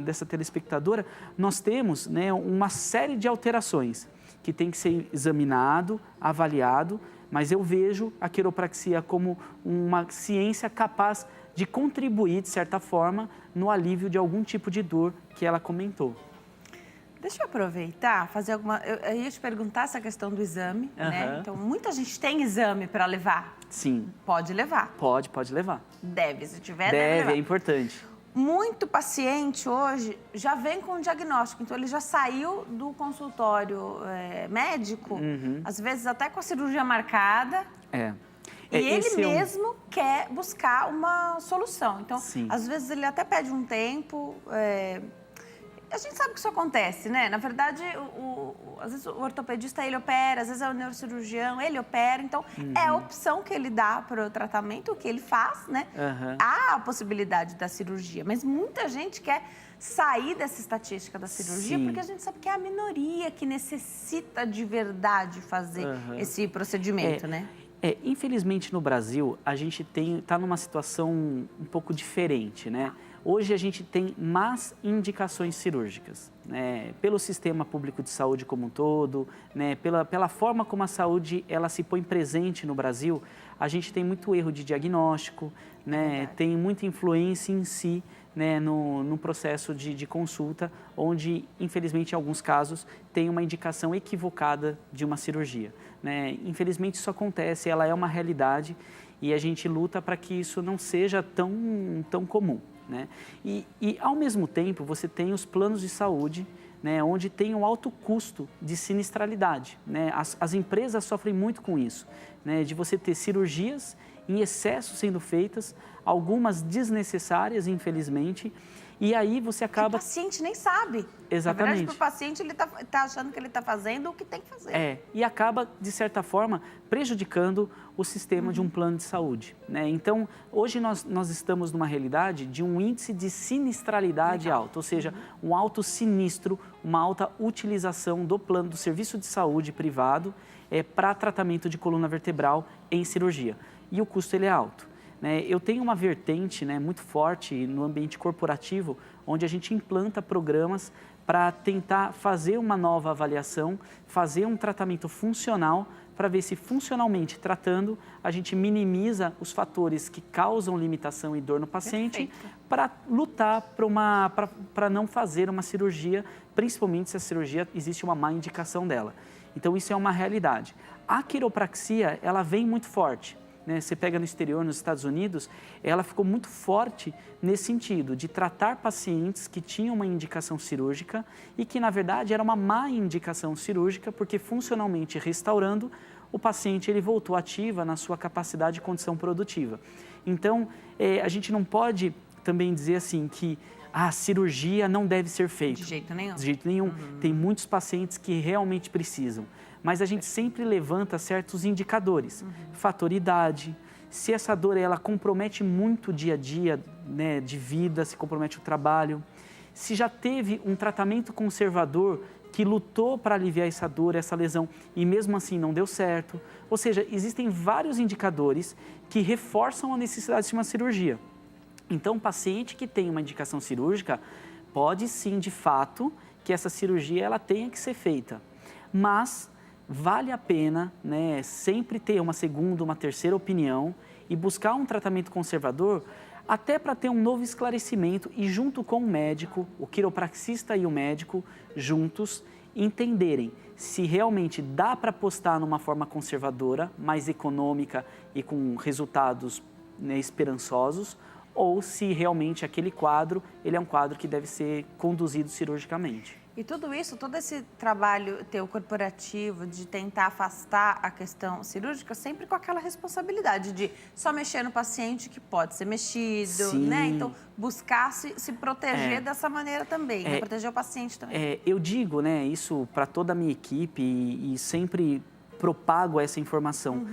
S2: dessa telespectadora, nós temos, né, uma série de alterações que tem que ser examinado, avaliado, mas eu vejo a quiropraxia como uma ciência capaz de contribuir, de certa forma, no alívio de algum tipo de dor que ela comentou.
S1: Deixa eu aproveitar, eu ia te perguntar essa questão do exame, né? Então, muita gente tem exame para levar.
S2: Sim.
S1: Pode levar?
S2: Pode levar.
S1: Deve, se tiver,
S2: deve
S1: levar.
S2: É importante.
S1: Muito paciente hoje já vem com o diagnóstico, então ele já saiu do consultório médico, às vezes até com a cirurgia marcada. E ele mesmo quer buscar uma solução. Então, às vezes ele até pede um tempo. A gente sabe que isso acontece, né? Na verdade, às vezes o ortopedista, ele opera, às vezes é o neurocirurgião, ele opera. Então, é a opção que ele dá para o tratamento, o que ele faz, né? Há a possibilidade da cirurgia, mas muita gente quer sair dessa estatística da cirurgia, porque a gente sabe que é a minoria que necessita de verdade fazer esse procedimento, né?
S2: Infelizmente, no Brasil, a gente está numa situação um pouco diferente, né? Hoje a gente tem más indicações cirúrgicas, né? Pelo sistema público de saúde como um todo, né? Pela forma como a saúde ela se põe presente no Brasil, a gente tem muito erro de diagnóstico, né? Tem muita influência em si, né? no processo de consulta, onde, infelizmente, em alguns casos, tem uma indicação equivocada de uma cirurgia, né? Infelizmente, isso acontece, ela é uma realidade e a gente luta para que isso não seja tão comum, né? E, ao mesmo tempo, você tem os planos de saúde, né, onde tem um alto custo de sinistralidade, né? As empresas sofrem muito com isso, né, de você ter cirurgias em excesso sendo feitas, algumas desnecessárias, infelizmente, e aí você acaba...
S1: O paciente nem sabe.
S2: Exatamente.
S1: Na verdade, para o paciente, ele tá achando que ele está fazendo o que tem que fazer.
S2: E acaba, de certa forma, prejudicando o sistema de um plano de saúde, né? Então, hoje nós estamos numa realidade de um índice de sinistralidade alto, ou seja, um alto sinistro, uma alta utilização do plano do serviço de saúde privado para tratamento de coluna vertebral em cirurgia. E o custo ele é alto, né? Eu tenho uma vertente, né, muito forte no ambiente corporativo, onde a gente implanta programas para tentar fazer uma nova avaliação, fazer um tratamento funcional, para ver se funcionalmente tratando, a gente minimiza os fatores que causam limitação e dor no paciente, para lutar para não fazer uma cirurgia, principalmente se a cirurgia existe uma má indicação dela. Então, isso é uma realidade. A quiropraxia, ela vem muito forte, né? Você pega no exterior, nos Estados Unidos, ela ficou muito forte nesse sentido, de tratar pacientes que tinham uma indicação cirúrgica e que, na verdade, era uma má indicação cirúrgica, porque funcionalmente restaurando, o paciente ele voltou ativa na sua capacidade e condição produtiva. Então, a gente não pode também dizer assim que a cirurgia não deve ser feita.
S1: De jeito nenhum.
S2: De jeito nenhum. Tem muitos pacientes que realmente precisam. Mas a gente sempre levanta certos indicadores. Fator idade, se essa dor ela compromete muito o dia a dia, né, de vida, se compromete o trabalho. Se já teve um tratamento conservador que lutou para aliviar essa dor, essa lesão, e mesmo assim não deu certo. Ou seja, existem vários indicadores que reforçam a necessidade de uma cirurgia. Então, o paciente que tem uma indicação cirúrgica, pode sim, de fato, que essa cirurgia ela tenha que ser feita. Mas vale a pena, né, sempre ter uma segunda, uma terceira opinião e buscar um tratamento conservador, até para ter um novo esclarecimento e junto com o médico, o quiropraxista e o médico, juntos, entenderem se realmente dá para apostar numa forma conservadora, mais econômica e com resultados, né, esperançosos, ou se realmente aquele quadro, ele é um quadro que deve ser conduzido cirurgicamente.
S1: E tudo isso, todo esse trabalho teu corporativo de tentar afastar a questão cirúrgica, sempre com aquela responsabilidade de só mexer no paciente que pode ser mexido, né? Então, buscar se proteger dessa maneira também, né? Proteger o paciente também.
S2: Eu digo, né, isso para toda a minha equipe e sempre propago essa informação.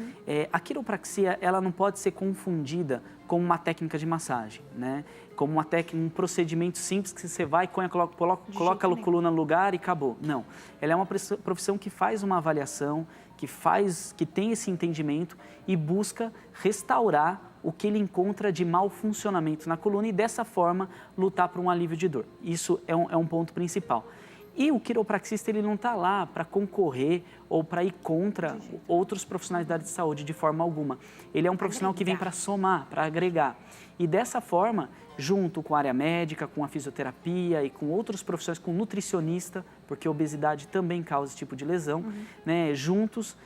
S2: A quiropraxia, ela não pode ser confundida com uma técnica de massagem, né? Como um procedimento simples que você vai, coloca a coluna no lugar e acabou. Não, ela é uma profissão que faz uma avaliação, que tem esse entendimento e busca restaurar o que ele encontra de mau funcionamento na coluna e dessa forma lutar por um alívio de dor. Isso é um ponto principal. E o quiropraxista, ele não está lá para concorrer ou para ir contra outros profissionais da área de saúde de forma alguma. Ele é um profissional que vem para somar, para agregar. E dessa forma, junto com a área médica, com a fisioterapia e com outros profissionais, com nutricionista, porque a obesidade também causa esse tipo de lesão, né, juntos,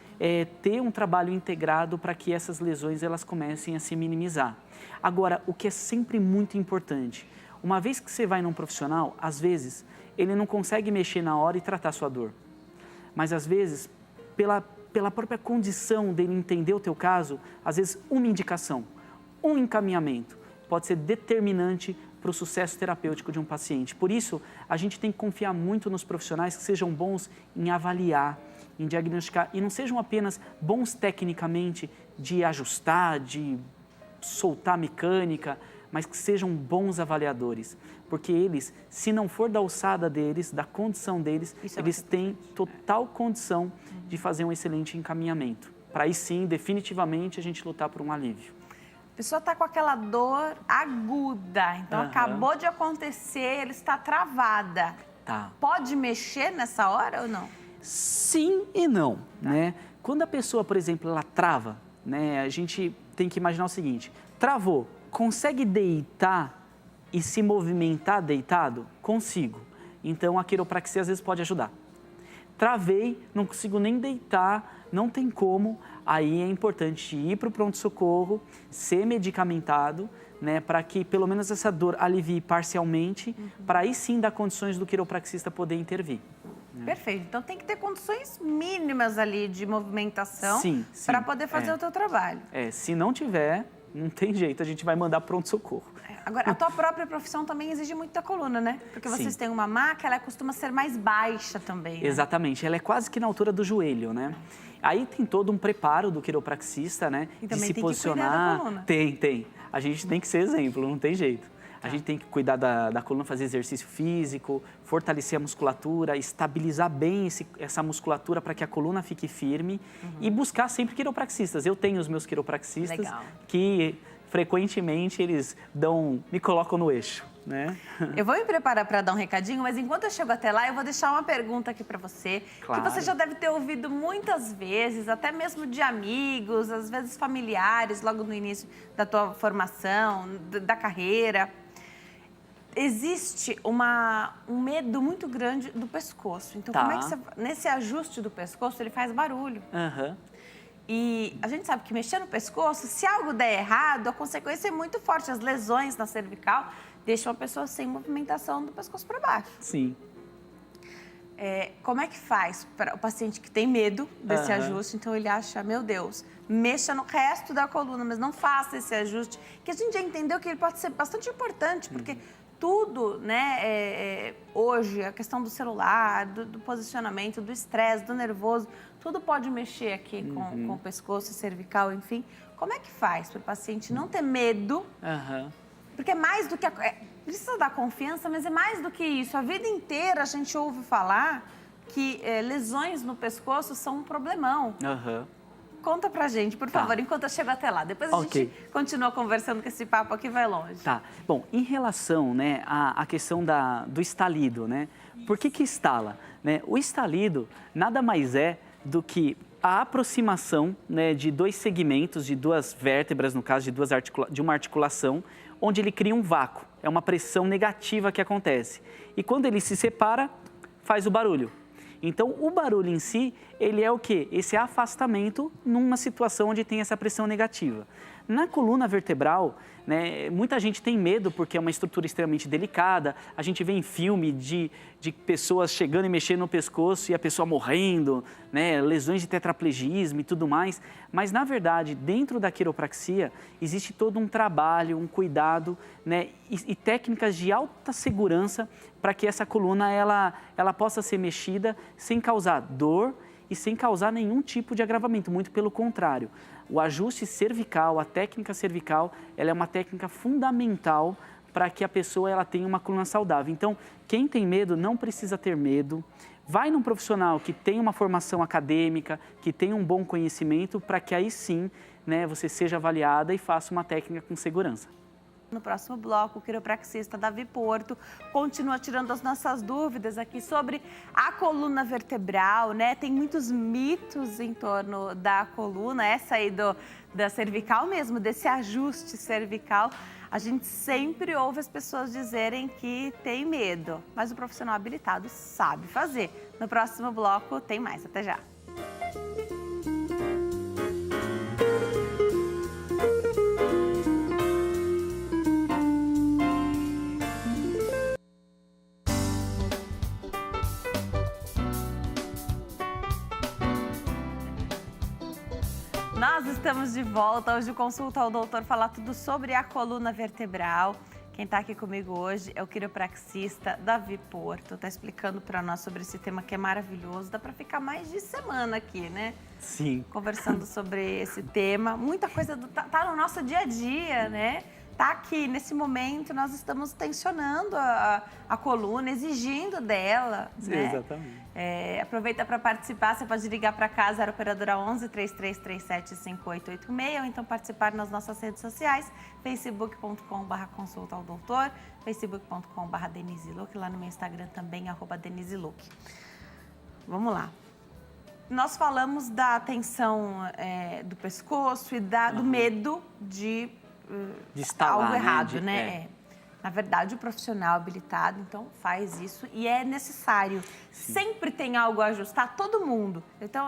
S2: ter um trabalho integrado para que essas lesões elas comecem a se minimizar. Agora, o que é sempre muito importante, uma vez que você vai num profissional, às vezes, ele não consegue mexer na hora e tratar a sua dor. Mas, às vezes, pela própria condição dele entender o teu caso, às vezes, uma indicação, um encaminhamento pode ser determinante para o sucesso terapêutico de um paciente. Por isso, a gente tem que confiar muito nos profissionais que sejam bons em avaliar, em diagnosticar, e não sejam apenas bons tecnicamente de ajustar, de soltar mecânica, mas que sejam bons avaliadores. Porque eles, se não for da alçada deles, da condição deles, eles têm total condição de fazer um excelente encaminhamento. Para aí sim, definitivamente, a gente lutar por um alívio.
S1: A pessoa está com aquela dor aguda, então acabou de acontecer, ela está travada.
S2: Tá.
S1: Pode mexer nessa hora ou não?
S2: Sim e não, né? Quando a pessoa, por exemplo, ela trava, né? A gente tem que imaginar o seguinte, travou, consegue deitar e se movimentar deitado? Consigo. Então, a quiropraxia às vezes pode ajudar. Travei, não consigo nem deitar, não tem como, aí é importante ir para o pronto-socorro, ser medicamentado, né, para que pelo menos essa dor alivie parcialmente, para aí sim dar condições do quiropraxista poder intervir.
S1: Perfeito. Então tem que ter condições mínimas ali de movimentação para poder fazer o teu trabalho.
S2: Se não tiver, não tem jeito, a gente vai mandar pronto-socorro.
S1: Agora, a tua própria profissão também exige muito da coluna, né? Porque vocês têm uma maca, ela costuma ser mais baixa também, né?
S2: Exatamente, ela é quase que na altura do joelho, né? Aí tem todo um preparo do quiropraxista, né?
S1: E também
S2: de se
S1: tem
S2: posicionar.
S1: que cuidar da coluna.
S2: Tem. A gente tem que ser exemplo, não tem jeito. A gente tem que cuidar da coluna, fazer exercício físico, fortalecer a musculatura, estabilizar bem essa musculatura para que a coluna fique firme e buscar sempre quiropraxistas. Eu tenho os meus quiropraxistas que frequentemente eles me colocam no eixo, né?
S1: Eu vou me preparar para dar um recadinho, mas enquanto eu chego até lá, eu vou deixar uma pergunta aqui para você, que você já deve ter ouvido muitas vezes, até mesmo de amigos, às vezes familiares, logo no início da tua formação, da carreira. Existe um medo muito grande do pescoço. Então, como é que você, nesse ajuste do pescoço, ele faz barulho. E a gente sabe que mexer no pescoço, se algo der errado, a consequência é muito forte. As lesões na cervical deixam a pessoa sem movimentação do pescoço para baixo.
S2: Sim.
S1: Como é que faz para o paciente que tem medo desse ajuste? Então, ele acha, meu Deus, mexa no resto da coluna, mas não faça esse ajuste. Que a gente já entendeu que ele pode ser bastante importante, porque tudo, né, hoje, a questão do celular, do posicionamento, do estresse, do nervoso, tudo pode mexer aqui com o pescoço, cervical, enfim. Como é que faz para o paciente não ter medo? Porque é mais do que... precisa dar confiança, mas é mais do que isso. A vida inteira a gente ouve falar que lesões no pescoço são um problemão. Conta pra gente, por favor, enquanto eu chego até lá. Depois a gente continua conversando, que esse papo aqui vai longe.
S2: Bom, em relação, né, à questão do estalido, né? Por que estala? Né? O estalido nada mais é do que a aproximação, né, de dois segmentos, de duas vértebras, no caso de uma articulação, onde ele cria um vácuo. É uma pressão negativa que acontece. E quando ele se separa, faz o barulho. Então, o barulho em si, ele é o quê? Esse afastamento numa situação onde tem essa pressão negativa. Na coluna vertebral, né, muita gente tem medo porque é uma estrutura extremamente delicada. A gente vê em filme de pessoas chegando e mexendo no pescoço e a pessoa morrendo, né, lesões de tetraplegismo e tudo mais. Mas, na verdade, dentro da quiropraxia, existe todo um trabalho, um cuidado, né, e técnicas de alta segurança para que essa coluna ela possa ser mexida sem causar dor e sem causar nenhum tipo de agravamento, muito pelo contrário. O ajuste cervical, a técnica cervical, ela é uma técnica fundamental para que a pessoa ela tenha uma coluna saudável. Então, quem tem medo não precisa ter medo. Vai num profissional que tem uma formação acadêmica, que tem um bom conhecimento, para que aí sim, né, você seja avaliada e faça uma técnica com segurança.
S1: No próximo bloco, o quiropraxista Davi Porto continua tirando as nossas dúvidas aqui sobre a coluna vertebral, né? Tem muitos mitos em torno da coluna, essa aí da cervical mesmo, desse ajuste cervical. A gente sempre ouve as pessoas dizerem que tem medo, mas o profissional habilitado sabe fazer. No próximo bloco tem mais, até já. Nós estamos de volta. Hoje o Consulta ao Doutor falar tudo sobre a coluna vertebral. Quem está aqui comigo hoje é o quiropraxista Davi Porto. Está explicando para nós sobre esse tema que é maravilhoso. Dá para ficar mais de semana aqui, né?
S2: Sim.
S1: Conversando sobre esse tema. Muita coisa tá no nosso dia a dia, né? Tá aqui, nesse momento, nós estamos tensionando a coluna, exigindo dela, né?
S2: Exatamente.
S1: Aproveita para participar, você pode ligar para cá, 0 operadora 11 3337 5886, ou então participar nas nossas redes sociais, facebook.com/consulta ao doutor, facebook.com/Denise Luque, lá no meu Instagram também, @Denise Luque. Vamos lá. Nós falamos da tensão do pescoço e do medo de
S2: estar
S1: algo
S2: lá,
S1: errado, né? Na verdade, o profissional habilitado, então, faz isso e é necessário. Sim. Sempre tem algo a ajustar, todo mundo. Então,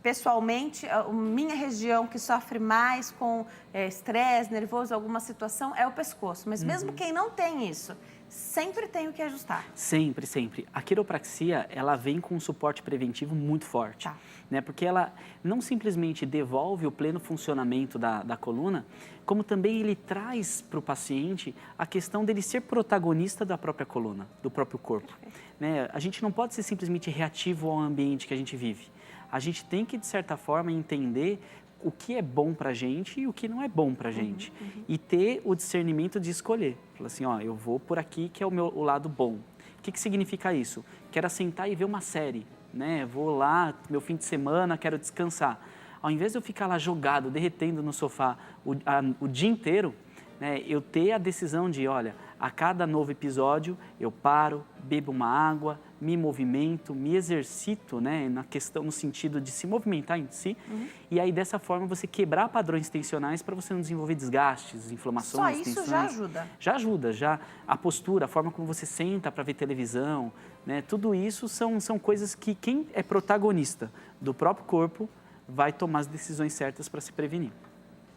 S1: pessoalmente, a minha região que sofre mais com estresse, nervoso, alguma situação, é o pescoço. Mas mesmo quem não tem isso, sempre tem o que ajustar.
S2: Sempre, sempre. A quiropraxia, ela vem com um suporte preventivo muito forte.
S1: Tá.
S2: Né? Porque ela não simplesmente devolve o pleno funcionamento da coluna, como também ele traz para o paciente a questão dele ser protagonista da própria coluna, do próprio corpo. Né? A gente não pode ser simplesmente reativo ao ambiente que a gente vive. A gente tem que, de certa forma, entender o que é bom para a gente e o que não é bom para a gente. E ter o discernimento de escolher. Falar assim, ó, eu vou por aqui que é o lado bom. O que significa isso? Quero sentar e ver uma série, né? Vou lá, meu fim de semana, quero descansar. Ao invés de eu ficar lá jogado, derretendo no sofá o dia inteiro, né, eu ter a decisão de, olha, a cada novo episódio eu paro, bebo uma água, me movimento, me exercito, né, no sentido de se movimentar em si, e aí dessa forma você quebrar padrões tensionais para você não desenvolver desgastes, inflamações,
S1: Só isso
S2: tensões.
S1: já ajuda? Já
S2: ajuda, a postura, a forma como você senta para ver televisão, né, tudo isso são coisas que quem é protagonista do próprio corpo vai tomar as decisões certas para se prevenir.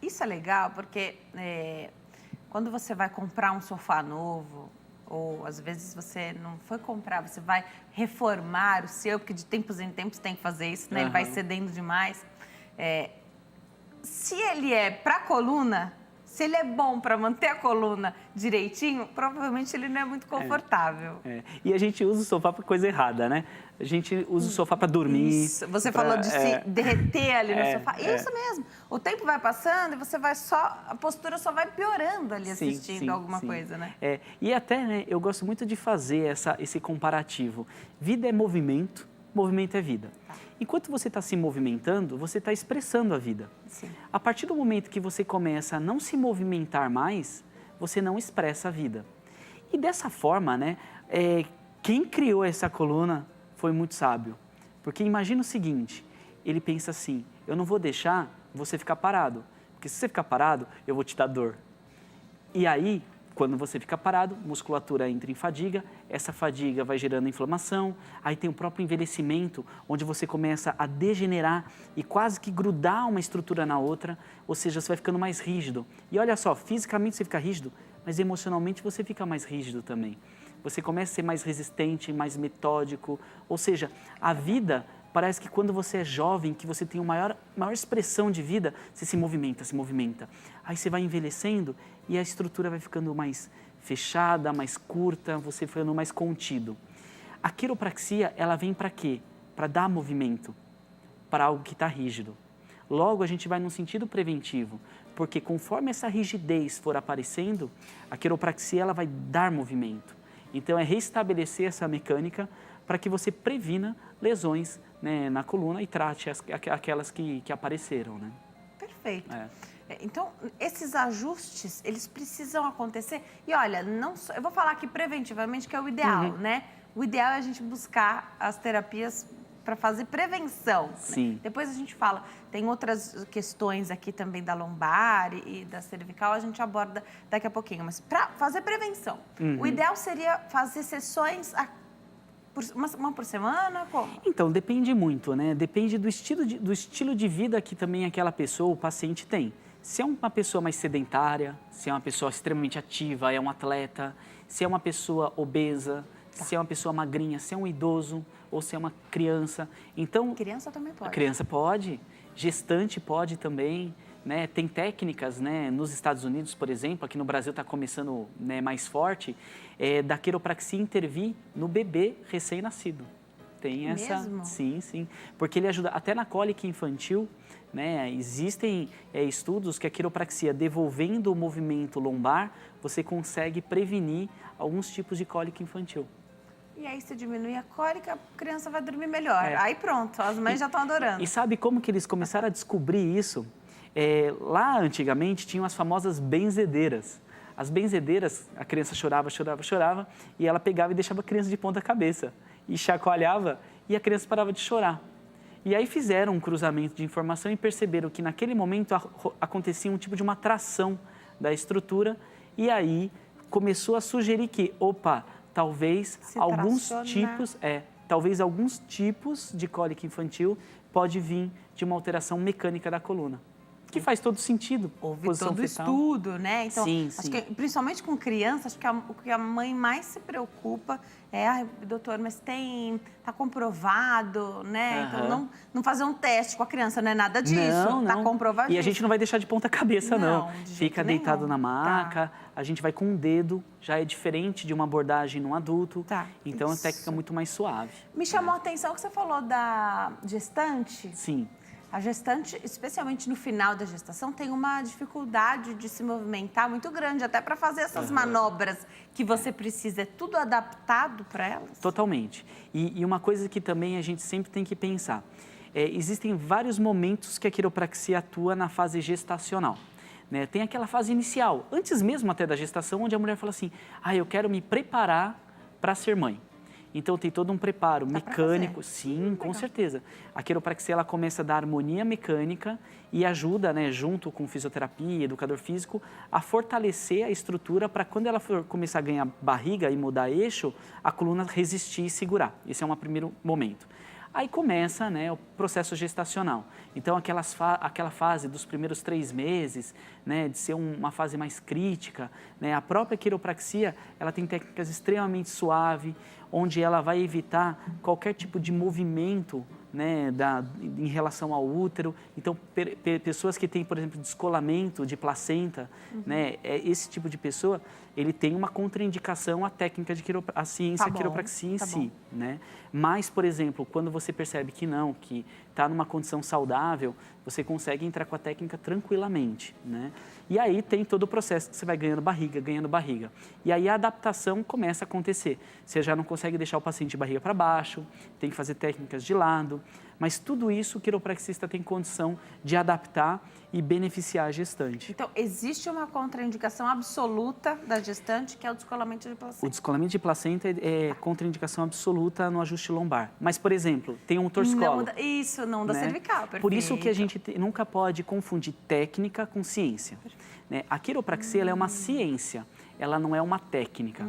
S1: Isso é legal porque quando você vai comprar um sofá novo, ou às vezes você não foi comprar, você vai reformar o seu, porque de tempos em tempos tem que fazer isso, né? Ele vai cedendo demais. Se ele é para a coluna, se ele é bom para manter a coluna direitinho, provavelmente ele não é muito confortável.
S2: E a gente usa o sofá para coisa errada, né? A gente usa o sofá para dormir.
S1: Isso. Você falou de se derreter ali no sofá. Isso mesmo. O tempo vai passando e você vai a postura só vai piorando ali assistindo alguma coisa, né?
S2: E até, né, eu gosto muito de fazer esse comparativo. Vida é movimento, movimento é vida. Tá. Enquanto você está se movimentando, você está expressando a vida. Sim. A partir do momento que você começa a não se movimentar mais, você não expressa a vida. E dessa forma, né, quem criou essa coluna foi muito sábio. Porque imagina o seguinte, ele pensa assim, eu não vou deixar você ficar parado, porque se você ficar parado, eu vou te dar dor. E aí, quando você fica parado, musculatura entra em fadiga, essa fadiga vai gerando inflamação, aí tem o próprio envelhecimento, onde você começa a degenerar e quase que grudar uma estrutura na outra, ou seja, você vai ficando mais rígido. E olha só, fisicamente você fica rígido, mas emocionalmente você fica mais rígido também. Você começa a ser mais resistente, mais metódico, ou seja, a vida parece que quando você é jovem, que você tem uma maior expressão de vida, você se movimenta. Aí você vai envelhecendo e a estrutura vai ficando mais fechada, mais curta, você ficando mais contido. A quiropraxia, ela vem para quê? para dar movimento para algo que está rígido. Logo, a gente vai num sentido preventivo, porque conforme essa rigidez for aparecendo, a quiropraxia ela vai dar movimento. Então, é restabelecer essa mecânica para que você previna lesões, né, na coluna e trate aquelas que apareceram, né?
S1: Perfeito. Então, esses ajustes, eles precisam acontecer. E olha, eu vou falar aqui preventivamente que é o ideal, né? O ideal é a gente buscar as terapias para fazer prevenção.
S2: Sim.
S1: Né? Depois a gente fala, tem outras questões aqui também da lombar e da cervical, a gente aborda daqui a pouquinho. Mas para fazer prevenção, o ideal seria fazer sessões uma por semana? Como?
S2: Então, depende muito, né? Depende do estilo de vida que também aquela pessoa, o paciente tem. Se é uma pessoa mais sedentária, se é uma pessoa extremamente ativa, é um atleta, se é uma pessoa obesa, se é uma pessoa magrinha, se é um idoso ou se é uma criança. Então,
S1: criança também pode.
S2: A criança pode, gestante pode também, né? Tem técnicas, né? Nos Estados Unidos, por exemplo, aqui no Brasil está começando, né, mais forte, da quiropraxia intervir no bebê recém-nascido. Tem essa,
S1: mesmo?
S2: Sim, porque ele ajuda até na cólica infantil, né? Existem estudos que a quiropraxia devolvendo o movimento lombar, você consegue prevenir alguns tipos de cólica infantil.
S1: E aí, se diminuir a cólica, a criança vai dormir melhor. Aí pronto, as mães já estão adorando.
S2: E sabe como que eles começaram a descobrir isso? Lá antigamente tinham as famosas benzedeiras. As benzedeiras, a criança chorava e ela pegava e deixava a criança de ponta cabeça e chacoalhava e a criança parava de chorar. E aí fizeram um cruzamento de informação e perceberam que naquele momento acontecia um tipo de uma tração da estrutura e aí começou a sugerir que, talvez alguns tipos de cólica infantil pode vir de uma alteração mecânica da coluna. Que faz todo sentido.
S1: Houve todo estudo, né? Então,
S2: sim.
S1: Acho que, principalmente com crianças, acho que o que a mãe mais se preocupa é, doutor, mas tá comprovado, né? Então, não fazer um teste com a criança, não é nada disso.
S2: Não.
S1: Tá comprovado.
S2: E a gente não vai deixar de ponta cabeça, não. Fica deitado na maca, a gente vai com um dedo, já é diferente de uma abordagem num adulto. Então, é uma técnica muito mais suave.
S1: Me chamou a atenção que você falou da gestante.
S2: Sim.
S1: A gestante, especialmente no final da gestação, tem uma dificuldade de se movimentar muito grande, até para fazer essas manobras que você precisa. É tudo adaptado para elas?
S2: Totalmente. E uma coisa que também a gente sempre tem que pensar. Existem vários momentos que a quiropraxia atua na fase gestacional. Né? Tem aquela fase inicial, antes mesmo até da gestação, onde a mulher fala assim, eu quero me preparar para ser mãe. Então, tem todo um preparo mecânico. Sim, com certeza. A quiropraxia ela começa a dar harmonia mecânica e ajuda, né, junto com fisioterapia, educador físico, a fortalecer a estrutura para quando ela for começar a ganhar barriga e mudar eixo, a coluna resistir e segurar. Esse é um primeiro momento. Aí começa, né, o processo gestacional. Então, aquela fase dos primeiros 3 meses, né, de ser uma fase mais crítica, né, a própria quiropraxia, ela tem técnicas extremamente suaves, onde ela vai evitar qualquer tipo de movimento, né, em relação ao útero. Então, pessoas que têm, por exemplo, descolamento de placenta, né, esse tipo de pessoa, ele tem uma contraindicação à técnica de quiropraxia em si. Né? Mas, por exemplo, quando você percebe que não, que está numa condição saudável, você consegue entrar com a técnica tranquilamente. Né? E aí tem todo o processo que você vai ganhando barriga. E aí a adaptação começa a acontecer. Você já não consegue deixar o paciente de barriga para baixo, tem que fazer técnicas de lado, mas tudo isso o quiropraxista tem condição de adaptar e beneficiar a gestante.
S1: Então, existe uma contraindicação absoluta da gestante, que é o descolamento de placenta.
S2: O descolamento de placenta é contraindicação absoluta no ajuste lombar. Mas, por exemplo, tem um torcicolo.
S1: Não da cervical, perfeito.
S2: Por isso que a gente nunca pode confundir técnica com ciência. Né? A quiropraxia ela é uma ciência, ela não é uma técnica.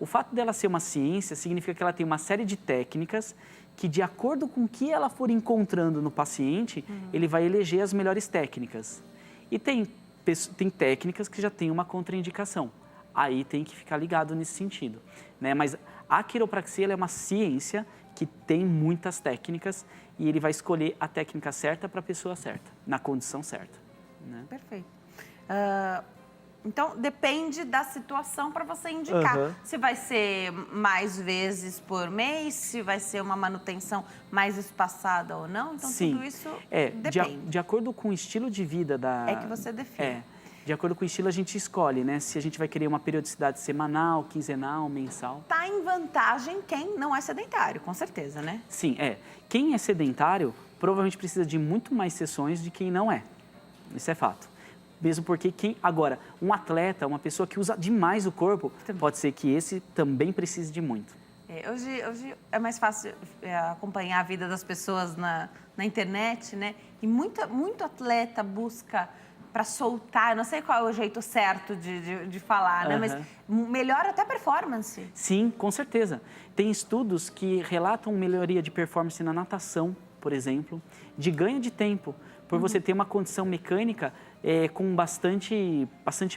S2: O fato dela ser uma ciência significa que ela tem uma série de técnicas que, de acordo com o que ela for encontrando no paciente, ele vai eleger as melhores técnicas. E tem técnicas que já têm uma contraindicação. Aí tem que ficar ligado nesse sentido. Né? Mas a quiropraxia ela é uma ciência que tem muitas técnicas e ele vai escolher a técnica certa para a pessoa certa, na condição certa. Né?
S1: Perfeito. Então, depende da situação para você indicar se vai ser mais vezes por mês, se vai ser uma manutenção mais espaçada ou não. Então,
S2: Sim.
S1: tudo isso
S2: depende. De acordo com o estilo de vida da...
S1: É que você define.
S2: De acordo com o estilo, a gente escolhe, né? Se a gente vai querer uma periodicidade semanal, quinzenal, mensal.
S1: Tá em vantagem quem não é sedentário, com certeza, né?
S2: Sim, Quem é sedentário provavelmente precisa de muito mais sessões de quem não é. Isso é fato. Mesmo porque agora, um atleta, uma pessoa que usa demais o corpo, pode ser que esse também precise de muito.
S1: Hoje é mais fácil acompanhar a vida das pessoas na internet, né? E muito atleta busca para soltar, eu não sei qual é o jeito certo de falar, né? Mas melhora até a performance.
S2: Sim, com certeza. Tem estudos que relatam melhoria de performance na natação, por exemplo, de ganho de tempo, por você ter uma condição mecânica com bastante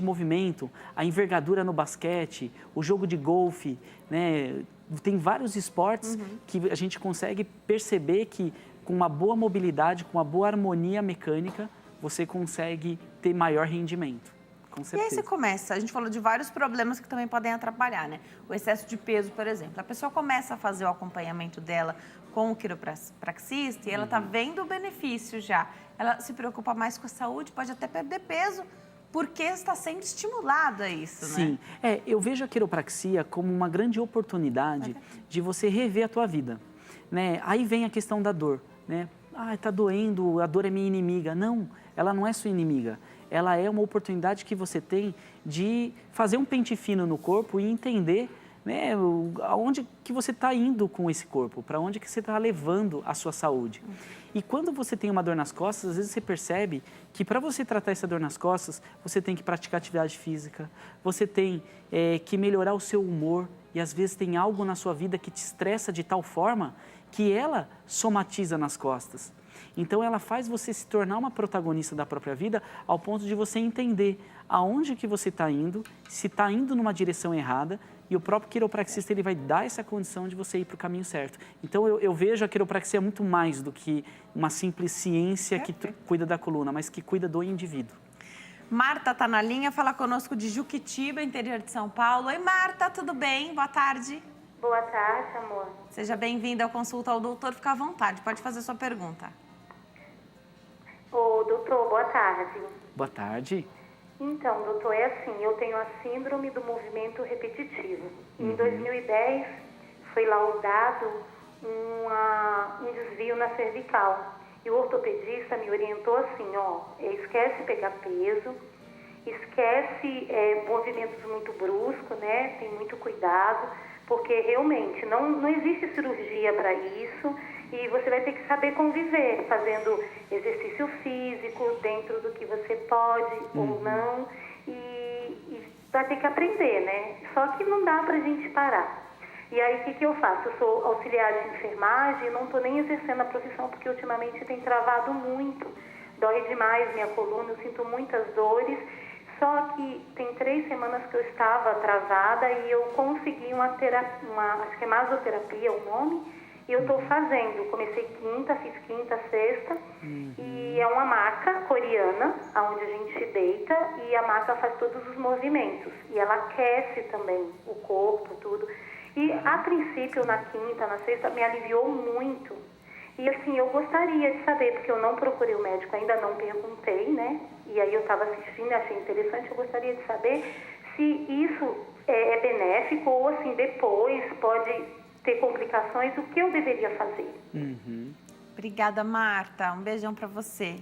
S2: movimento, a envergadura no basquete, o jogo de golfe, né? Tem vários esportes que a gente consegue perceber que com uma boa mobilidade, com uma boa harmonia mecânica, você consegue ter maior rendimento. Com certeza.
S1: E aí você começa, a gente falou de vários problemas que também podem atrapalhar, né? O excesso de peso, por exemplo. A pessoa começa a fazer o acompanhamento dela com o quiropraxista e ela está vendo o benefício já. Ela se preocupa mais com a saúde, pode até perder peso, porque está sendo estimulada a isso,
S2: Sim.
S1: né?
S2: Eu vejo a quiropraxia como uma grande oportunidade de você rever a tua vida, né? Aí vem a questão da dor, né? Tá doendo, a dor é minha inimiga. Não, ela não é sua inimiga. Ela é uma oportunidade que você tem de fazer um pente fino no corpo e entender, né, aonde que você está indo com esse corpo, para onde que você está levando a sua saúde. E quando você tem uma dor nas costas, às vezes você percebe que para você tratar essa dor nas costas, você tem que praticar atividade física, você tem que melhorar o seu humor e às vezes tem algo na sua vida que te estressa de tal forma que ela somatiza nas costas. Então, ela faz você se tornar uma protagonista da própria vida ao ponto de você entender aonde que você está indo, se está indo numa direção errada e o próprio quiropraxista ele vai dar essa condição de você ir para o caminho certo. Então, eu vejo a quiropraxia muito mais do que uma simples ciência que cuida da coluna, mas que cuida do indivíduo.
S1: Marta está na linha, fala conosco de Juquitiba, interior de São Paulo. Oi, Marta, tudo bem? Boa tarde.
S4: Boa tarde, amor.
S1: Seja bem-vinda ao Consulta ao Doutor, fica à vontade, pode fazer sua pergunta.
S4: Ô, doutor, boa tarde.
S2: Boa tarde.
S4: Então, doutor, é assim, eu tenho a síndrome do movimento repetitivo. Em 2010, foi laudado um desvio na cervical. E o ortopedista me orientou assim, esquece pegar peso, esquece movimentos muito bruscos, né? Tem muito cuidado, porque realmente não existe cirurgia para isso e você vai ter que saber conviver, fazendo exercício físico dentro do que você pode ou não e vai ter que aprender, né? Só que não dá pra gente parar. E aí, o que eu faço? Eu sou auxiliar de enfermagem e não estou nem exercendo a profissão porque ultimamente tem travado muito. Dói demais minha coluna, eu sinto muitas dores. Só que tem 3 semanas que eu estava travada e eu consegui uma terapia, acho que é masoterapia o nome, e eu estou fazendo. Comecei quinta, fiz quinta, sexta, e é uma maca coreana, onde a gente deita, e a maca faz todos os movimentos. E ela aquece também o corpo, tudo. E, a princípio, na quinta, na sexta, me aliviou muito. E, assim, eu gostaria de saber, porque eu não procurei o médico, ainda não perguntei, né? E aí eu estava assistindo e achei interessante, eu gostaria de saber se isso é benéfico ou, assim, depois pode ter complicações, o que eu deveria fazer.
S1: Obrigada, Marta. Um beijão para você.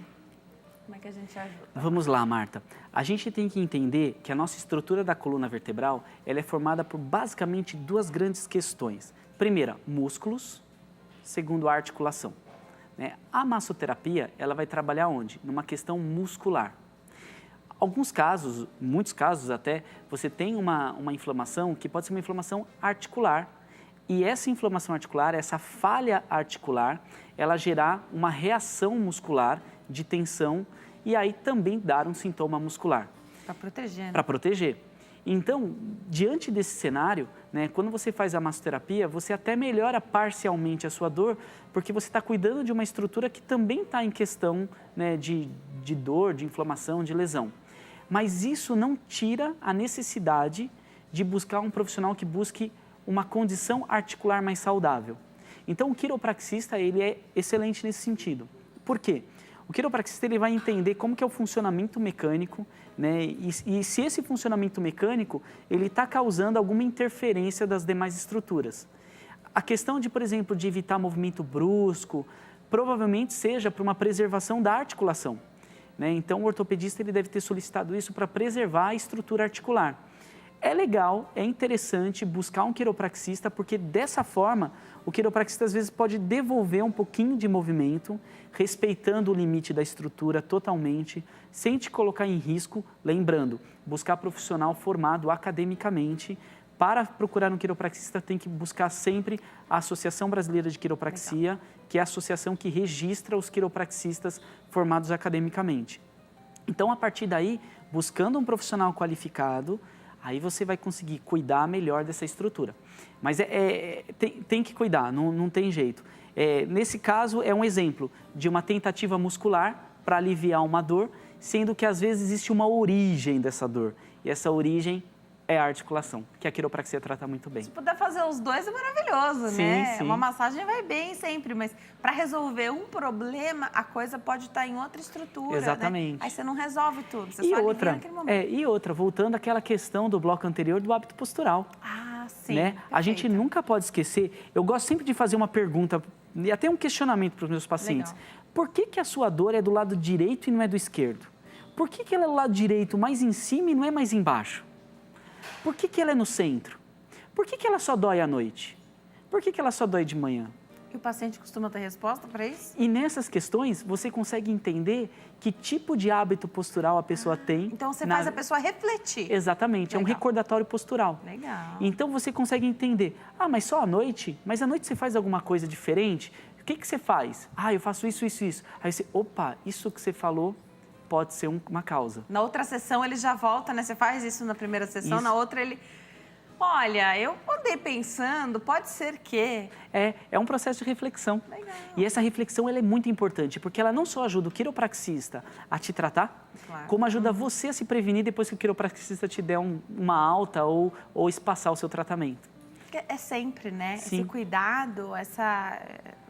S1: Como é que a gente ajuda?
S2: Vamos lá, Marta. A gente tem que entender que a nossa estrutura da coluna vertebral ela é formada por basicamente 2 grandes questões. Primeira, músculos. Segundo, a articulação. Né? A massoterapia ela vai trabalhar onde? Numa questão muscular. Alguns casos, muitos casos até, você tem uma inflamação que pode ser uma inflamação articular. E essa inflamação articular, essa falha articular, ela gerar uma reação muscular de tensão e aí também dar um sintoma muscular.
S1: Para proteger. Né?
S2: Para proteger. Então, diante desse cenário, né, quando você faz a massoterapia, você até melhora parcialmente a sua dor, porque você está cuidando de uma estrutura que também está em questão, né, de dor, de inflamação, de lesão. Mas isso não tira a necessidade de buscar um profissional que busque uma condição articular mais saudável. Então, o quiropraxista, ele é excelente nesse sentido. Por quê? O quiropraxista, ele vai entender como que é o funcionamento mecânico, né? E se esse funcionamento mecânico, ele está causando alguma interferência das demais estruturas. A questão de, por exemplo, de evitar movimento brusco, provavelmente seja para uma preservação da articulação, né? Então, o ortopedista, ele deve ter solicitado isso para preservar a estrutura articular. É legal, é interessante buscar um quiropraxista, porque dessa forma, o quiropraxista às vezes pode devolver um pouquinho de movimento, respeitando o limite da estrutura totalmente, sem te colocar em risco. Lembrando, buscar profissional formado academicamente. Para procurar um quiropraxista, tem que buscar sempre a Associação Brasileira de Quiropraxia, que é a associação que registra os quiropraxistas formados academicamente. Então, a partir daí, buscando um profissional qualificado, aí você vai conseguir cuidar melhor dessa estrutura. Mas tem que cuidar, não tem jeito. Nesse caso, é um exemplo de uma tentativa muscular para aliviar uma dor, sendo que às vezes existe uma origem dessa dor. E essa origem é a articulação, que a quiropraxia trata muito bem.
S1: Se puder fazer os dois é maravilhoso,
S2: sim,
S1: né?
S2: Sim.
S1: Uma massagem vai bem sempre, mas para resolver um problema, a coisa pode estar em outra estrutura,
S2: exatamente.
S1: Né? Aí você não resolve tudo, você
S2: e
S1: só
S2: outra,
S1: alivia naquele momento.
S2: E outra, voltando àquela questão do bloco anterior do hábito postural.
S1: Ah, sim.
S2: Né? A gente nunca pode esquecer, eu gosto sempre de fazer uma pergunta, e até um questionamento para os meus pacientes.
S1: Legal.
S2: Por que a sua dor é do lado direito e não é do esquerdo? Por que ela é do lado direito mais em cima e não é mais embaixo? Por que ela é no centro? Por que ela só dói à noite? Por que ela só dói de manhã?
S1: E o paciente costuma ter resposta para isso?
S2: E nessas questões, você consegue entender que tipo de hábito postural a pessoa tem.
S1: Então, você faz a pessoa refletir.
S2: Exatamente,
S1: Legal.
S2: É um recordatório postural.
S1: Legal.
S2: Então, você consegue entender. Ah, mas só à noite? Mas à noite você faz alguma coisa diferente? O que você faz? Ah, eu faço isso, isso, isso. Aí você, opa, isso que você falou pode ser uma causa.
S1: Na outra sessão ele já volta, né? Você faz isso na primeira sessão,
S2: isso.
S1: Na outra ele... Olha, eu andei pensando, pode ser que...
S2: É um processo de reflexão.
S1: Legal.
S2: E essa reflexão ela é muito importante, porque ela não só ajuda o quiropraxista a te tratar,
S1: claro.
S2: Como ajuda você a se prevenir depois que o quiropraxista te der uma alta ou espaçar o seu tratamento.
S1: É sempre, né?
S2: Sim.
S1: Esse cuidado,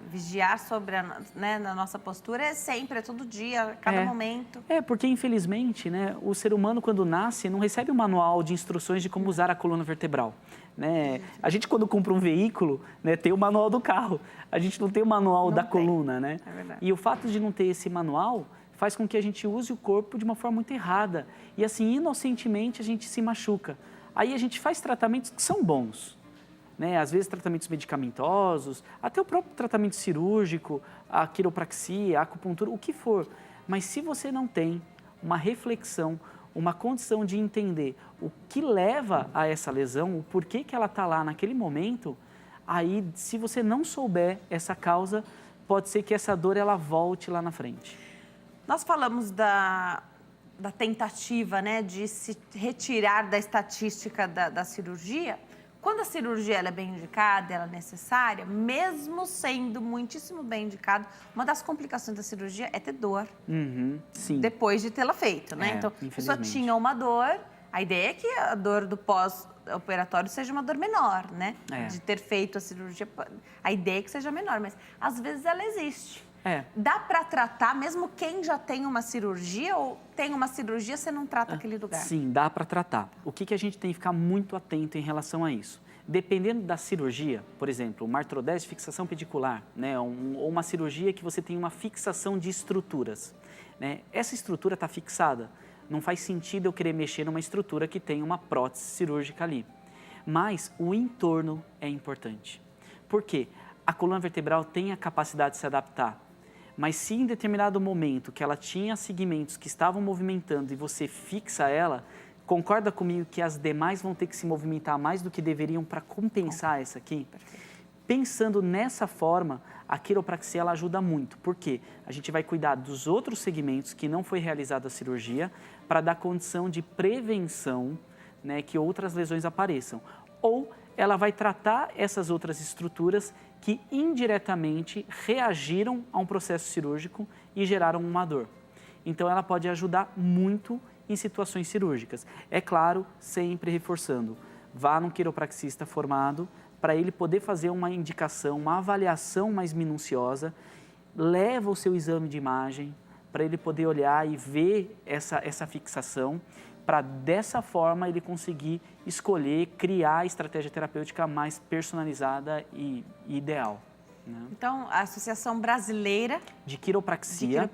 S1: vigiar sobre na nossa postura é sempre, é todo dia, a cada momento.
S2: Porque infelizmente, né, o ser humano quando nasce não recebe um manual de instruções de como usar a coluna vertebral. Né? A gente quando compra um veículo, né, tem o manual do carro, a gente não tem o manual da coluna, né?
S1: É verdade.
S2: E o fato de não ter esse manual faz com que a gente use o corpo de uma forma muito errada e assim inocentemente a gente se machuca. Aí a gente faz tratamentos que são bons. Né? Às vezes tratamentos medicamentosos, até o próprio tratamento cirúrgico, a quiropraxia, a acupuntura, o que for. Mas se você não tem uma reflexão, uma condição de entender o que leva a essa lesão, o porquê que ela está lá naquele momento, aí se você não souber essa causa, pode ser que essa dor ela volte lá na frente.
S1: Nós falamos da tentativa, né, de se retirar da estatística da cirurgia. Quando a cirurgia ela é bem indicada, ela é necessária, mesmo sendo muitíssimo bem indicado, uma das complicações da cirurgia é ter dor.
S2: Sim.
S1: Depois de tê-la feito, né? Então, a pessoa tinha uma dor, a ideia é que a dor do pós-operatório seja uma dor menor, né? De ter feito a cirurgia, a ideia é que seja menor, mas às vezes ela existe. Dá para tratar, mesmo quem já tem uma cirurgia ou tem uma cirurgia, você não trata aquele lugar?
S2: Sim, dá para tratar. O que a gente tem que ficar muito atento em relação a isso? Dependendo da cirurgia, por exemplo, uma artrodese, fixação pedicular, né? Ou uma cirurgia que você tem uma fixação de estruturas. Né? Essa estrutura está fixada. Não faz sentido eu querer mexer numa estrutura que tem uma prótese cirúrgica ali. Mas o entorno é importante. Por quê? A coluna vertebral tem a capacidade de se adaptar. Mas se em determinado momento que ela tinha segmentos que estavam movimentando e você fixa ela, concorda comigo que as demais vão ter que se movimentar mais do que deveriam para compensar essa aqui? Pensando nessa forma, a quiropraxia ela ajuda muito. Por quê? A gente vai cuidar dos outros segmentos que não foi realizada a cirurgia para dar condição de prevenção, né, que outras lesões apareçam. Ou ela vai tratar essas outras estruturas que indiretamente reagiram a um processo cirúrgico e geraram uma dor. Então, ela pode ajudar muito em situações cirúrgicas. É claro, sempre reforçando, vá num quiropraxista formado para ele poder fazer uma indicação, uma avaliação mais minuciosa, leva o seu exame de imagem para ele poder olhar e ver essa fixação, para dessa forma ele conseguir escolher, criar a estratégia terapêutica mais personalizada e ideal. Né?
S1: Então, a Associação Brasileira
S2: de Quiropraxia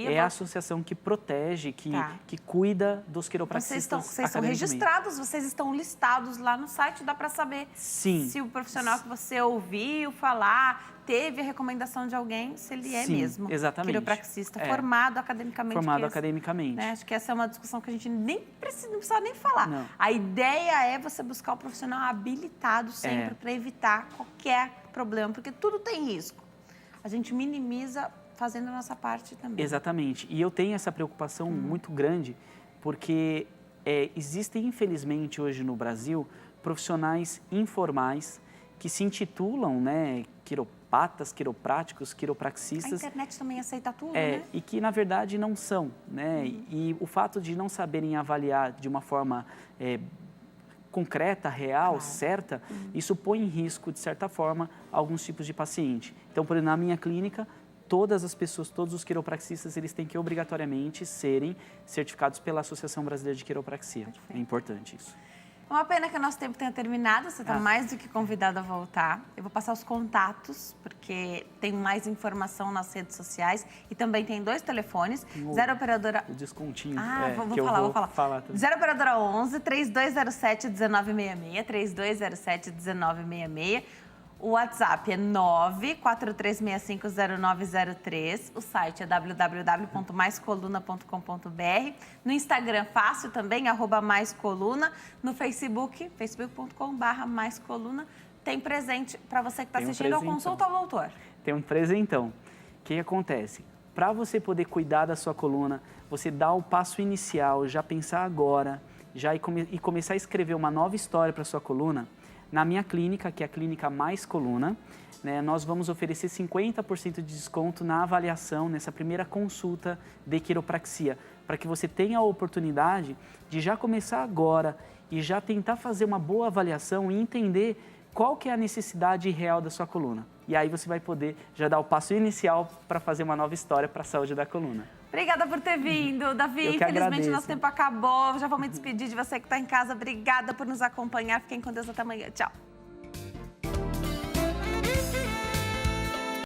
S2: é a associação que protege, que cuida dos quiropraxistas.
S1: Vocês são registrados, vocês estão listados lá no site, dá para saber se o profissional que você ouviu falar teve a recomendação de alguém, se ele é mesmo quiropraxista, formado academicamente.
S2: Formado academicamente.
S1: Né? Acho que essa é uma discussão que a gente não precisa nem falar.
S2: Não.
S1: A ideia é você buscar o profissional habilitado sempre para evitar qualquer problema, porque tudo tem risco. A gente minimiza fazendo a nossa parte também.
S2: Exatamente. E eu tenho essa preocupação muito grande, porque existem, infelizmente, hoje no Brasil, profissionais informais que se intitulam, né, quiropatas, quiropráticos, quiropraxistas.
S1: A internet também aceita tudo, né?
S2: E que, na verdade, não são, né? E o fato de não saberem avaliar de uma forma concreta, real, certa, isso põe em risco, de certa forma, alguns tipos de paciente. Então, por exemplo, na minha clínica, todas as pessoas, todos os quiropraxistas, eles têm que obrigatoriamente serem certificados pela Associação Brasileira de Quiropraxia. Perfeito. É importante isso.
S1: É uma pena que o nosso tempo tenha terminado, você está mais do que convidado a voltar. Eu vou passar os contatos, porque tem mais informação nas redes sociais e também tem 2 telefones. 0 operadora...
S2: O descontinho.
S1: Vou falar. 0 operadora 11 3207 1966, 3207 1966. O WhatsApp é 943650903. O site é www.maiscoluna.com.br. No Instagram, fácil também, @maiscoluna. No Facebook, facebook.com/maiscoluna. Tem presente para você que está assistindo ao Consulta ao Doutor.
S2: Tem um presentão. O que acontece? Para você poder cuidar da sua coluna, você dá o passo inicial, já pensar agora, e começar a escrever uma nova história para a sua coluna. Na minha clínica, que é a Clínica Mais Coluna, né, nós vamos oferecer 50% de desconto na avaliação, nessa primeira consulta de quiropraxia, para que você tenha a oportunidade de já começar agora e já tentar fazer uma boa avaliação e entender qual que é a necessidade real da sua coluna. E aí você vai poder já dar o passo inicial para fazer uma nova história para a saúde da coluna.
S1: Obrigada por ter vindo, Davi. Infelizmente, nosso tempo acabou. Já vou me despedir de você que está em casa. Obrigada por nos acompanhar. Fiquem com Deus até amanhã. Tchau.